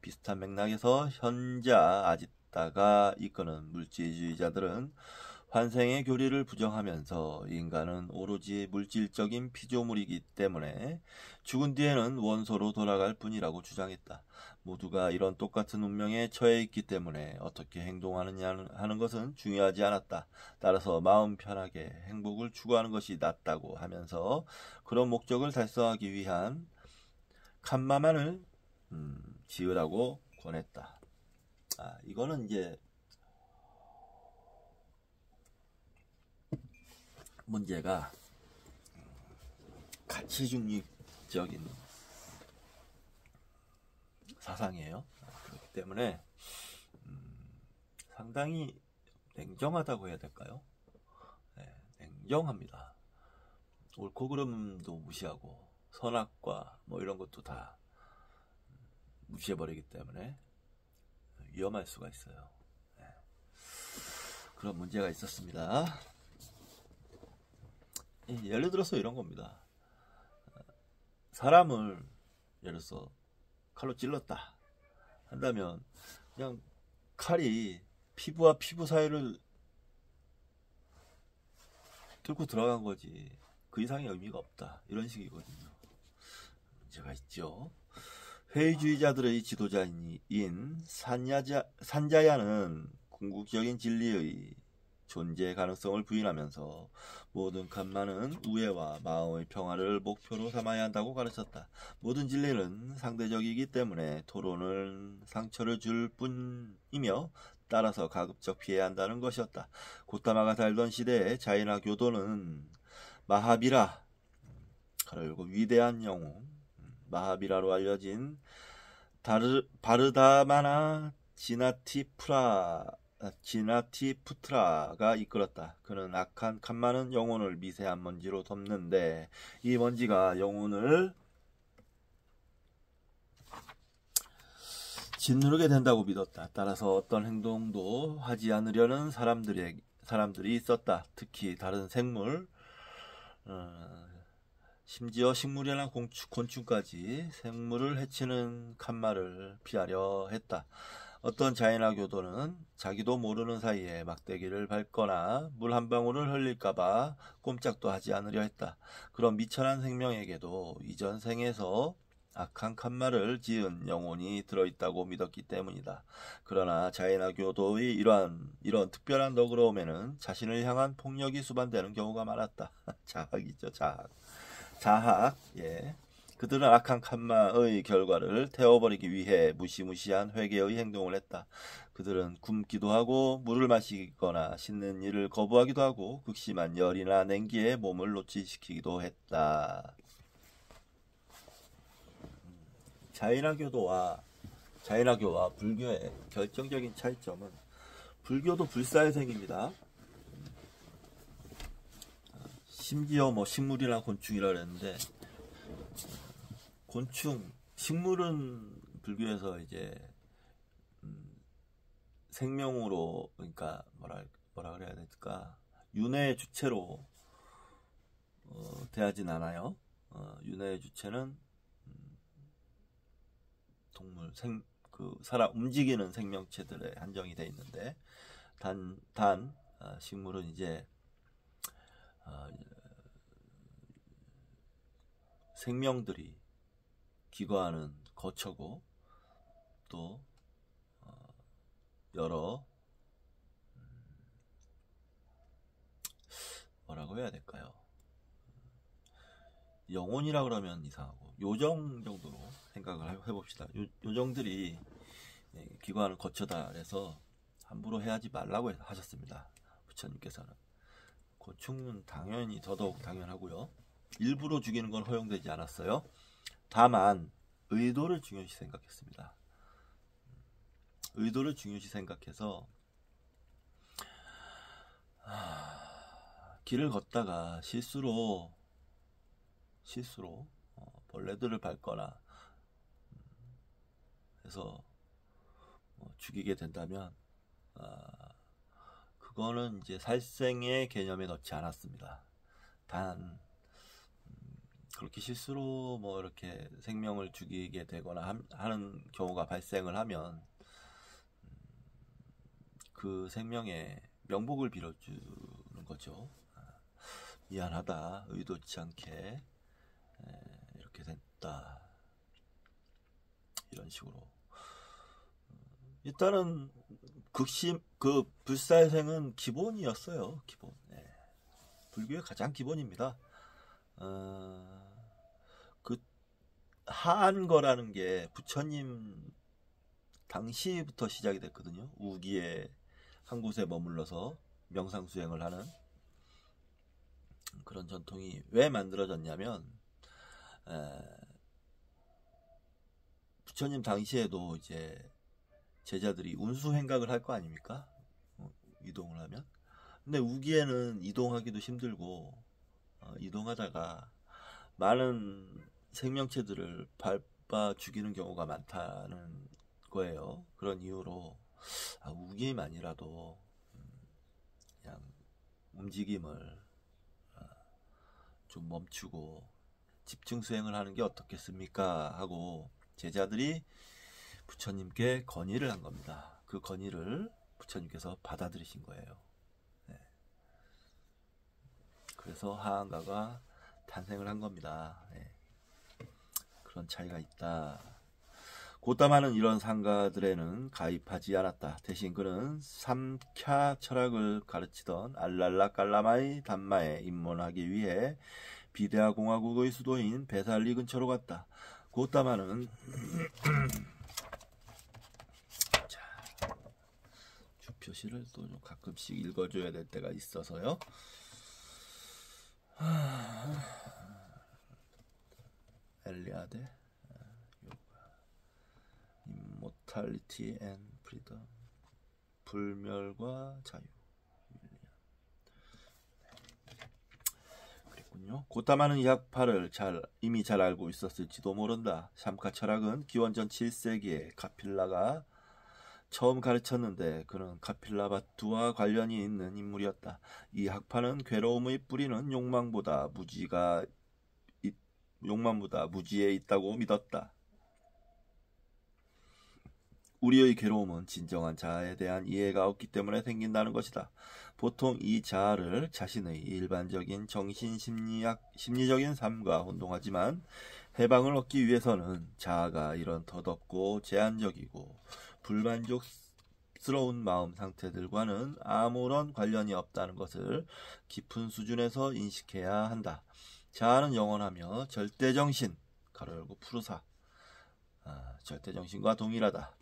비슷한 맥락에서 현자 아지타가 이끄는 물질주의자들은 환생의 교리를 부정하면서 인간은 오로지 물질적인 피조물이기 때문에 죽은 뒤에는 원소로 돌아갈 뿐이라고 주장했다. 모두가 이런 똑같은 운명에 처해 있기 때문에 어떻게 행동하느냐 하는 것은 중요하지 않았다. 따라서 마음 편하게 행복을 추구하는 것이 낫다고 하면서 그런 목적을 달성하기 위한 칸마만을 지으라고 권했다. 이거는 이제 문제가 가치 중립적인 사상이에요. 그렇기 때문에 상당히 냉정하다고 해야 될까요? 네, 냉정합니다. 옳고 그름도 무시하고 선악과 뭐 이런 것도 다 무시해버리기 때문에 위험할 수가 있어요. 네. 그런 문제가 있었습니다. 예를 들어서 이런 겁니다. 사람을 예를 들어서 칼로 찔렀다 한다면 그냥 칼이 피부와 피부 사이를 뚫고 들어간 거지 그 이상의 의미가 없다, 이런 식이거든요. 문제가 있죠. 회의주의자들의 지도자인 산자야는 궁극적인 진리의 존재 가능성을 부인하면서 모든 칸마는 우애와 마음의 평화를 목표로 삼아야 한다고 가르쳤다. 모든 진리는 상대적이기 때문에 토론은 상처를 줄 뿐이며 따라서 가급적 피해야 한다는 것이었다. 고타마가 살던 시대에 자이나 교도는 마하비라, 그리고 위대한 영웅 마하비라로 알려진 바르다마나 지나티푸트라가 이끌었다. 그는 악한 칸마는 영혼을 미세한 먼지로 덮는데 이 먼지가 영혼을 짓누르게 된다고 믿었다. 따라서 어떤 행동도 하지 않으려는 사람들이 있었다. 특히 다른 생물, 심지어 식물이나 곤충까지 생물을 해치는 칸마를 피하려 했다. 어떤 자이나 교도는 자기도 모르는 사이에 막대기를 밟거나 물 한 방울을 흘릴까봐 꼼짝도 하지 않으려 했다. 그런 미천한 생명에게도 이전 생에서 악한 칸마를 지은 영혼이 들어있다고 믿었기 때문이다. 그러나 자이나 교도의 이런 특별한 너그러움에는 자신을 향한 폭력이 수반되는 경우가 많았다. 자학이죠, 자학. 예. 그들은 악한 칸마의 결과를 태워버리기 위해 무시무시한 회개의 행동을 했다. 그들은 굶기도 하고 물을 마시거나 씻는 일을 거부하기도 하고 극심한 열이나 냉기에 몸을 노출시키기도 했다. 자이나교와 불교의 결정적인 차이점은 불교도 불사의생입니다. 심지어 뭐 식물이나 곤충이라 그랬는데 식물은 불교에서 이제 생명으로, 그러니까 뭐라 그래야 될까, 윤회의 주체로 대하진 않아요. 윤회의 주체는 동물, 움직이는 생명체들에 한정이 돼 있는데 식물은 이제 생명들이 기거하는 거처고 또 여러 뭐라고 해야 될까요? 영혼이라 그러면 이상하고 요정 정도로 생각을 해봅시다. 요정들이 기거하는 거처다 그래서 함부로 해하지 말라고 하셨습니다. 부처님께서는. 곤충은 당연히 더더욱 당연하고요. 일부러 죽이는 건 허용되지 않았어요. 다만 의도를 중요시 생각했습니다. 의도를 중요시 생각해서 길을 걷다가 실수로 벌레들을 밟거나 해서 죽이게 된다면 그거는 이제 살생의 개념에 넣지 않았습니다. 단 그렇게 실수로 뭐 이렇게 생명을 죽이게 되거나 하는 경우가 발생을 하면 그 생명에 명복을 빌어주는 거죠. 미안하다, 의도치 않게 이렇게 됐다, 이런 식으로. 일단은 불사의생은 기본이었어요. 기본. 불교의 가장 기본입니다. 하한거라는 게 부처님 당시부터 시작이 됐거든요. 우기에 한 곳에 머물러서 명상수행을 하는 그런 전통이 왜 만들어졌냐면, 부처님 당시에도 이제 제자들이 운수행각을 할 거 아닙니까? 이동을 하면. 근데 우기에는 이동하기도 힘들고 이동하다가 많은 생명체들을 밟아 죽이는 경우가 많다는 거예요. 그런 이유로 우기만이라도 그냥 움직임을 좀 멈추고 집중 수행을 하는 게 어떻겠습니까? 하고 제자들이 부처님께 건의를 한 겁니다. 그 건의를 부처님께서 받아들이신 거예요. 그래서 하한가가 탄생을 한 겁니다. 그런 차이가 있다. 고따마는 이런 상가들에는 가입하지 않았다. 대신 그는 삼캬 철학을 가르치던 알랄라 깔라마이 단마에 입문하기 위해 비데아 공화국의 수도인 베살리 근처로 갔다. 고따마는 주표시를 또 좀 가끔씩 읽어줘야 될 때가 있어서요. 엘리아데 Immortality and Freedom, 불멸과 자유. 그랬군요. 고따마는 이 학파를 이미 잘 알고 있었을지도 모른다. 샴카 철학은 기원전 7세기에 카필라가 처음 가르쳤는데 그는 카필라바투와 관련이 있는 인물이었다. 이 학파는 괴로움의 뿌리는 욕망보다 무지에 있다고 믿었다. 우리의 괴로움은 진정한 자아에 대한 이해가 없기 때문에 생긴다는 것이다. 보통 이 자아를 자신의 일반적인 심리적인 삶과 혼동하지만 해방을 얻기 위해서는 자아가 이런 덧없고 제한적이고 불만족스러운 마음 상태들과는 아무런 관련이 없다는 것을 깊은 수준에서 인식해야 한다. 자아는 영원하며 절대정신 가로열고 푸르사 절대정신과 동일하다.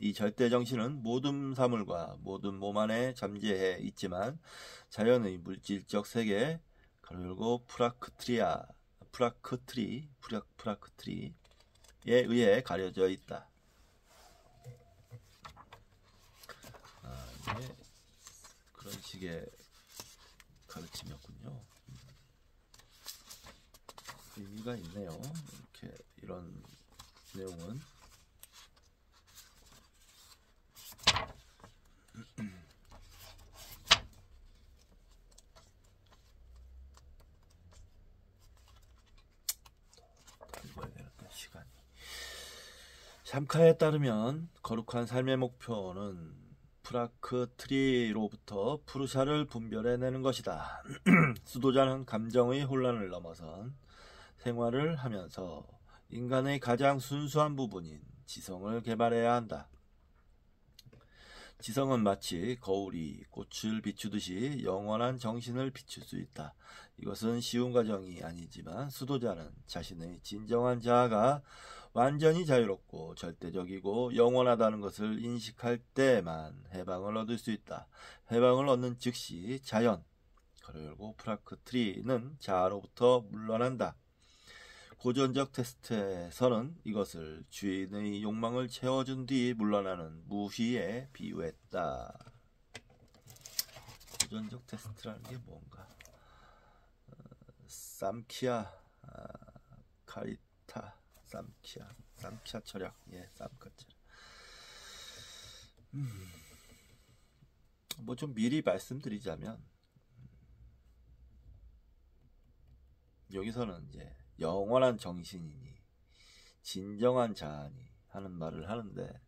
이 절대정신은 모든 사물과 모든 몸 안에 잠재해 있지만 자연의 물질적 세계 가로열고 프라크트리에 의해 가려져 있다. 네. 그런 식의 가르침이었군요. 의미가 있네요. 이렇게 이런 내용은 시간이. 샴카에 따르면 거룩한 삶의 목표는 프라크트리로부터 푸르샤를 분별해내는 것이다. 수도자는 감정의 혼란을 넘어선 생활을 하면서 인간의 가장 순수한 부분인 지성을 개발해야 한다. 지성은 마치 거울이 꽃을 비추듯이 영원한 정신을 비출 수 있다. 이것은 쉬운 과정이 아니지만 수도자는 자신의 진정한 자아가 완전히 자유롭고 절대적이고 영원하다는 것을 인식할 때만 해방을 얻을 수 있다. 해방을 얻는 즉시 자연, 가로열고 프라크트리는 자아로부터 물러난다. 고전적 테스트에서는 이것을 주인의 욕망을 채워준 뒤 물러나는 무희에 비유했다. 고전적 테스트라는 게 뭔가? 삼키아 카리타 삼키아 철학. 예, 삼카 철학. 뭐 좀 미리 말씀드리자면 여기서는 이제 영원한 정신이니 진정한 자아니 하는 말을 하는데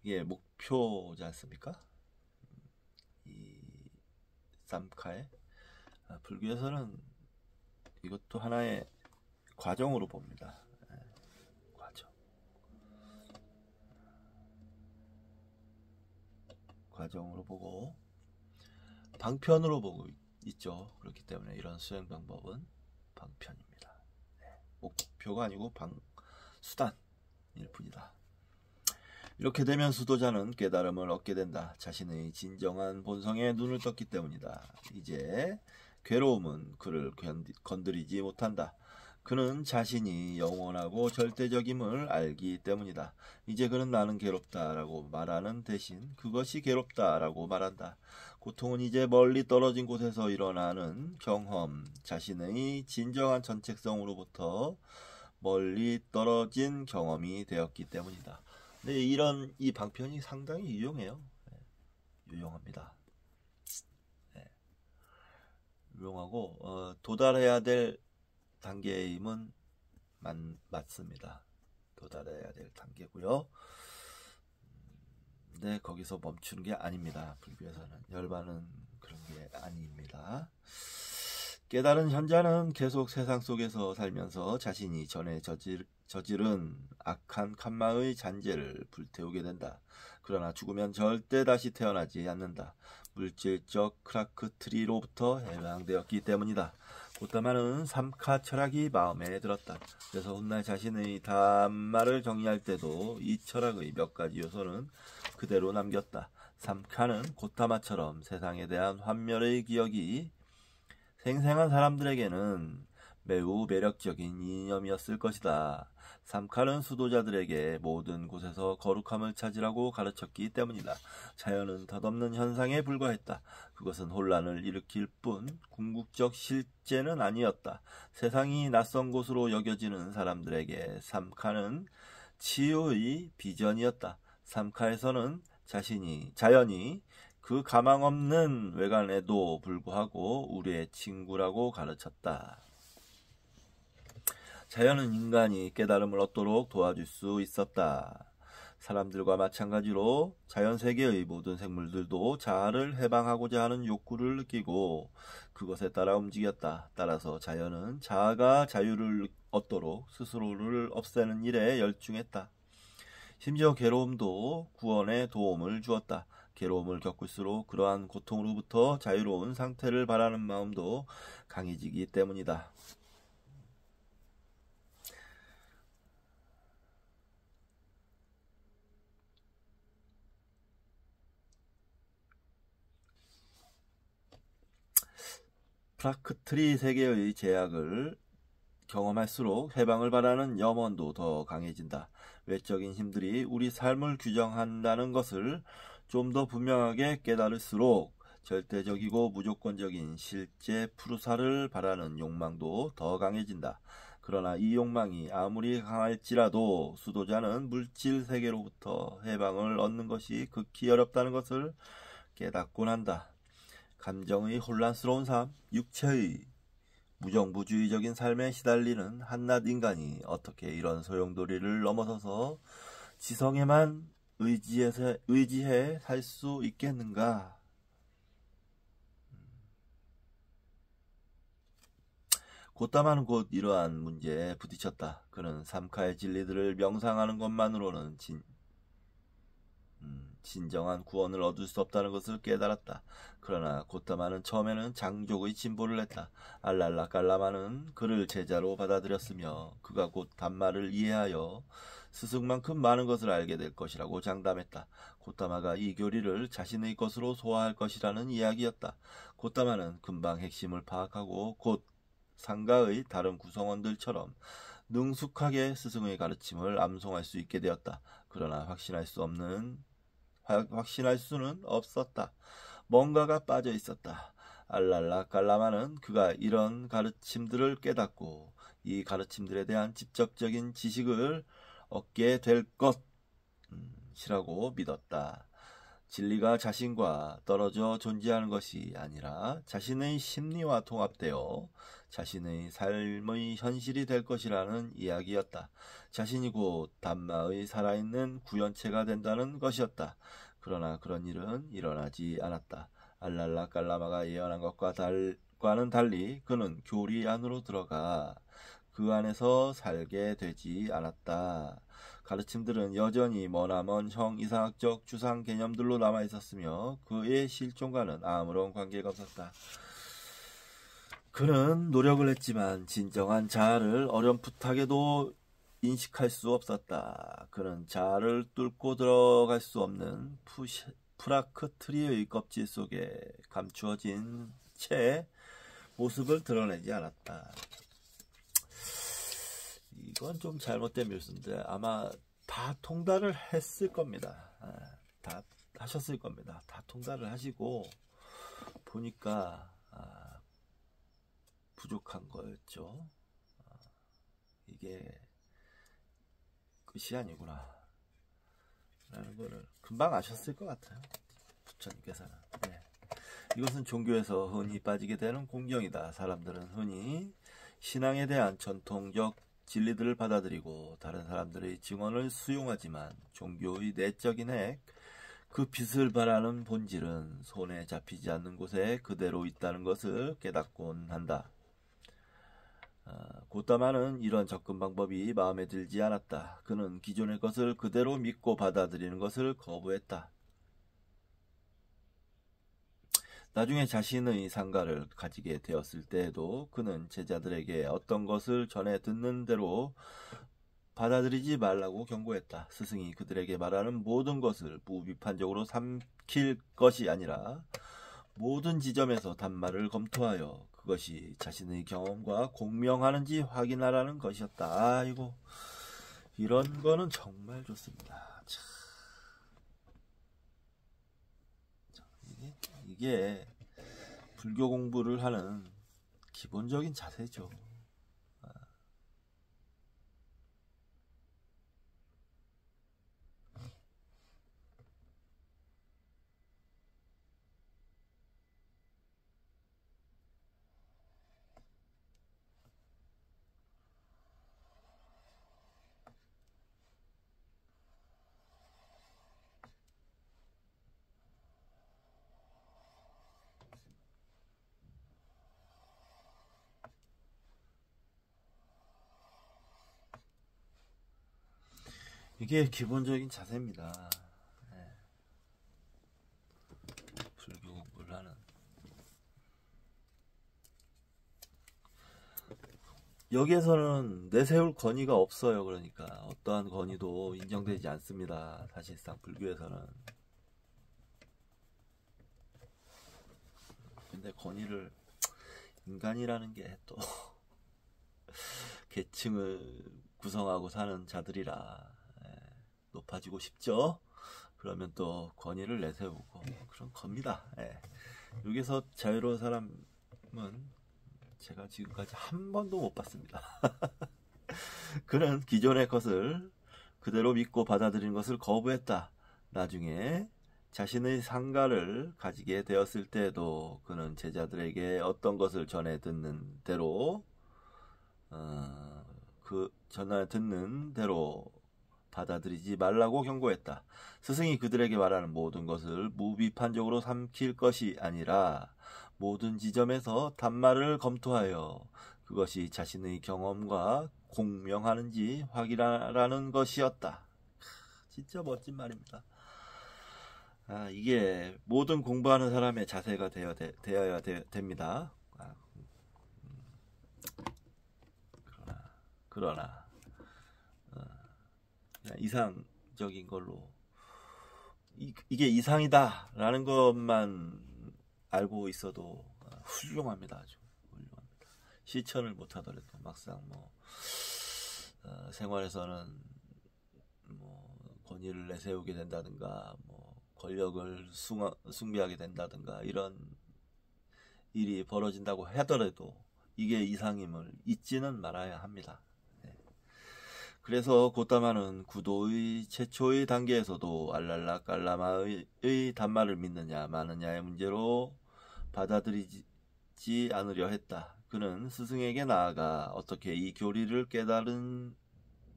이게 목표지 않습니까? 이 삼카에 불교에서는 이것도 하나의 과정으로 봅니다. 과정으로 보고 방편으로 보고 있죠. 그렇기 때문에 이런 수행 방법은 방편입니다. 목표가 아니고 수단일 뿐이다. 이렇게 되면 수도자는 깨달음을 얻게 된다. 자신의 진정한 본성에 눈을 떴기 때문이다. 이제 괴로움은 그를 건드리지 못한다. 그는 자신이 영원하고 절대적임을 알기 때문이다. 이제 그는 나는 괴롭다라고 말하는 대신 그것이 괴롭다라고 말한다. 고통은 이제 멀리 떨어진 곳에서 일어나는 경험, 자신의 진정한 전책성으로부터 멀리 떨어진 경험이 되었기 때문이다. 근데 이 방편이 상당히 유용해요. 유용합니다. 유용하고 도달해야 될 단계임은 맞습니다. 도달해야 될 단계고요. 근데 거기서 멈추는 게 아닙니다. 불교에서는 열반은 그런 게 아닙니다. 깨달은 현자는 계속 세상 속에서 살면서 자신이 전에 저지른 악한 칸마의 잔재를 불태우게 된다. 그러나 죽으면 절대 다시 태어나지 않는다. 물질적 크라크트리로부터 해방되었기 때문이다. 고타마는 삼카 철학이 마음에 들었다. 그래서 훗날 자신의 담마를 정리할 때도 이 철학의 몇 가지 요소는 그대로 남겼다. 삼카는 고타마처럼 세상에 대한 환멸의 기억이 생생한 사람들에게는 매우 매력적인 이념이었을 것이다. 삼칼은 수도자들에게 모든 곳에서 거룩함을 찾으라고 가르쳤기 때문이다. 자연은 덧없는 현상에 불과했다. 그것은 혼란을 일으킬 뿐 궁극적 실제는 아니었다. 세상이 낯선 곳으로 여겨지는 사람들에게 삼칼은 치유의 비전이었다. 삼칼에서는 자연이 그 가망 없는 외관에도 불구하고 우리의 친구라고 가르쳤다. 자연은 인간이 깨달음을 얻도록 도와줄 수 있었다. 사람들과 마찬가지로 자연세계의 모든 생물들도 자아를 해방하고자 하는 욕구를 느끼고 그것에 따라 움직였다. 따라서 자연은 자아가 자유를 얻도록 스스로를 없애는 일에 열중했다. 심지어 괴로움도 구원에 도움을 주었다. 괴로움을 겪을수록 그러한 고통으로부터 자유로운 상태를 바라는 마음도 강해지기 때문이다. 프라크트리 세계의 제약을 경험할수록 해방을 바라는 염원도 더 강해진다. 외적인 힘들이 우리 삶을 규정한다는 것을 좀 더 분명하게 깨달을수록 절대적이고 무조건적인 실제 푸르사를 바라는 욕망도 더 강해진다. 그러나 이 욕망이 아무리 강할지라도 수도자는 물질 세계로부터 해방을 얻는 것이 극히 어렵다는 것을 깨닫곤 한다. 감정의 혼란스러운 삶, 육체의 무정부주의적인 삶에 시달리는 한낱 인간이 어떻게 이런 소용돌이를 넘어서서 지성에만 의지해 살 수 있겠는가? 고타마는 곧 이러한 문제에 부딪혔다. 그는 삼카의 진리들을 명상하는 것만으로는 진정한 구원을 얻을 수 없다는 것을 깨달았다. 그러나 고타마는 처음에는 장족의 진보를 했다. 알랄라 깔라마는 그를 제자로 받아들였으며 그가 곧 담마를 이해하여 스승만큼 많은 것을 알게 될 것이라고 장담했다. 고타마가 이 교리를 자신의 것으로 소화할 것이라는 이야기였다. 고타마는 금방 핵심을 파악하고 곧 상가의 다른 구성원들처럼 능숙하게 스승의 가르침을 암송할 수 있게 되었다. 그러나 확신할 수는 없었다. 뭔가가 빠져 있었다. 알랄라 깔라마는 그가 이런 가르침들을 깨닫고 이 가르침들에 대한 직접적인 지식을 얻게 될 것이라고 믿었다. 진리가 자신과 떨어져 존재하는 것이 아니라 자신의 심리와 통합되어 자신의 삶의 현실이 될 것이라는 이야기였다. 자신이 곧 담마의 살아있는 구현체가 된다는 것이었다. 그러나 그런 일은 일어나지 않았다. 알랄라 깔라마가 예언한 것과는 달리 그는 교리 안으로 들어가 그 안에서 살게 되지 않았다. 가르침들은 여전히 머나먼 형 이상학적 추상 개념들로 남아있었으며 그의 실존과는 아무런 관계가 없었다. 그는 노력을 했지만 진정한 자아를 어렴풋하게도 인식할 수 없었다. 그는 자아를 뚫고 들어갈 수 없는 프라크트리의 껍질 속에 감추어진 채 모습을 드러내지 않았다. 이건 좀 잘못된 묘수인데 아마 다 통달을 했을 겁니다. 다 하셨을 겁니다. 다 통달을 하시고 보니까 부족한 거였죠. 이게 끝이 아니구나 라는 거를 금방 아셨을 것 같아요. 부처님께서는. 네. 이것은 종교에서 흔히 빠지게 되는 공경이다. 사람들은 흔히 신앙에 대한 전통적 진리들을 받아들이고 다른 사람들의 증언을 수용하지만 종교의 내적인 핵, 그 빛을 바라는 본질은 손에 잡히지 않는 곳에 그대로 있다는 것을 깨닫곤 한다. 고따마는 이런 접근 방법이 마음에 들지 않았다. 그는 기존의 것을 그대로 믿고 받아들이는 것을 거부했다. 나중에 자신의 상가를 가지게 되었을 때에도 그는 제자들에게 어떤 것을 전해 듣는 대로 받아들이지 말라고 경고했다. 스승이 그들에게 말하는 모든 것을 무비판적으로 삼킬 것이 아니라 모든 지점에서 단말을 검토하여 그것이 자신의 경험과 공명하는지 확인하라는 것이었다. 아이고, 이런 거는 정말 좋습니다. 참. 이게 불교 공부를 하는 기본적인 자세죠. 이게 기본적인 자세입니다. 네. 불교 공부를 하는. 여기에서는 내세울 권위가 없어요. 그러니까 어떠한 권위도 인정되지 않습니다. 사실상 불교에서는. 근데 권위를 인간이라는 게 또 계층을 구성하고 사는 자들이라 높아지고 싶죠. 그러면 또 권위를 내세우고 그런 겁니다. 여기서 자유로운 사람은 제가 지금까지 한 번도 못 봤습니다. 그는 기존의 것을 그대로 믿고 받아들이는 것을 거부했다. 나중에 자신의 상가를 가지게 되었을 때에도 그는 제자들에게 어떤 것을 전해 듣는 대로 전해 듣는 대로 받아들이지 말라고 경고했다. 스승이 그들에게 말하는 모든 것을 무비판적으로 삼킬 것이 아니라 모든 지점에서 단말을 검토하여 그것이 자신의 경험과 공명하는지 확인하라는 것이었다. 진짜 멋진 말입니다. 이게 모든 공부하는 사람의 자세가 되어야 됩니다. 그러나 이상적인 걸로 이게 이상이다 라는 것만 알고 있어도 훌륭합니다. 아주 훌륭합니다. 실천을 못하더라도 막상 생활에서는 권위를 내세우게 된다든가 권력을 숭배하게 된다든가 이런 일이 벌어진다고 하더라도 이게 이상임을 잊지는 말아야 합니다. 그래서 고따마는 구도의 최초의 단계에서도 알랄라 깔라마의 단말을 믿느냐 마느냐의 문제로 받아들이지 않으려 했다. 그는 스승에게 나아가 어떻게 이 교리를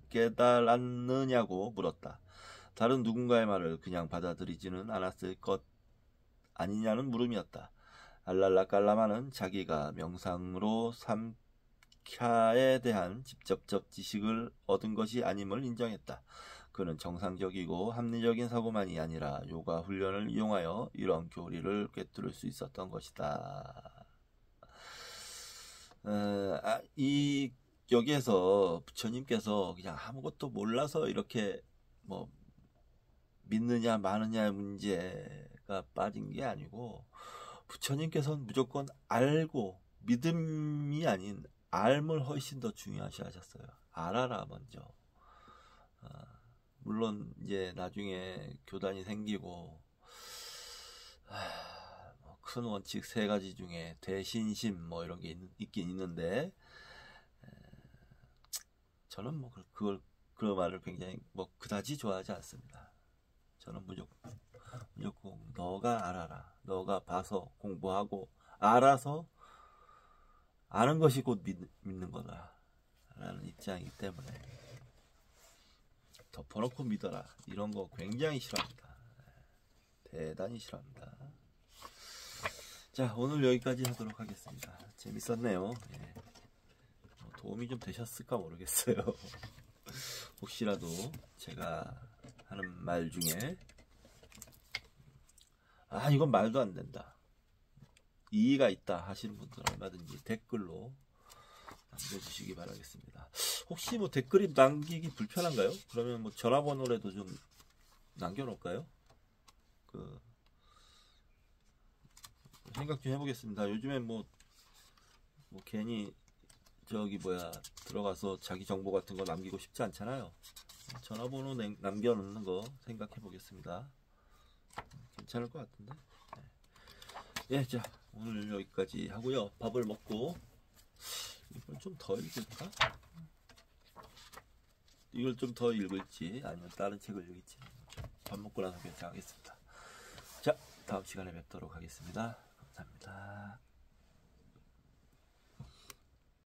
깨달았느냐고 물었다. 다른 누군가의 말을 그냥 받아들이지는 않았을 것 아니냐는 물음이었다. 알랄라 깔라마는 자기가 명상으로 삼캬에 대한 직접적 지식을 얻은 것이 아님을 인정했다. 그는 정상적이고 합리적인 사고만이 아니라 요가 훈련을 이용하여 이런 교리를 꿰뚫을 수 있었던 것이다. 여기에서 부처님께서 그냥 아무것도 몰라서 이렇게 믿느냐 마느냐의 문제가 빠진 게 아니고 부처님께서는 무조건 알고 믿음이 아닌 알을 훨씬 더 중요시 하셨어요. 알아라 먼저. 물론 이제 나중에 교단이 생기고 큰 원칙 3가지 중에 대신심 이런 게 있긴 있는데 저는 그런 말을 굉장히 그다지 좋아하지 않습니다. 저는 무조건 너가 알아라. 너가 봐서 공부하고 알아서 아는 것이 곧 믿는 거다 라는 입장이기 때문에 덮어놓고 믿어라 이런 거 굉장히 싫어합니다. 대단히 싫어합니다. 자, 오늘 여기까지 하도록 하겠습니다. 재밌었네요. 도움이 좀 되셨을까 모르겠어요. 혹시라도 제가 하는 말 중에 이건 말도 안 된다, 이의가 있다 하시는 분들 얼마든지 댓글로 남겨주시기 바라겠습니다. 혹시 뭐 댓글이 남기기 불편한가요? 그러면 뭐 전화번호라도 좀 남겨놓을까요? 생각 좀 해보겠습니다. 요즘엔 뭐 괜히 들어가서 자기 정보 같은 거 남기고 싶지 않잖아요. 전화번호 남겨놓는 거 생각해 보겠습니다. 괜찮을 것 같은데. 예, 자, 오늘 여기까지 하고요. 밥을 먹고 이걸 좀 더 읽을까? 이걸 좀 더 읽을지 아니면 다른 책을 읽을지 밥 먹고 나서 결정하겠습니다. 자, 다음 시간에 뵙도록 하겠습니다. 감사합니다.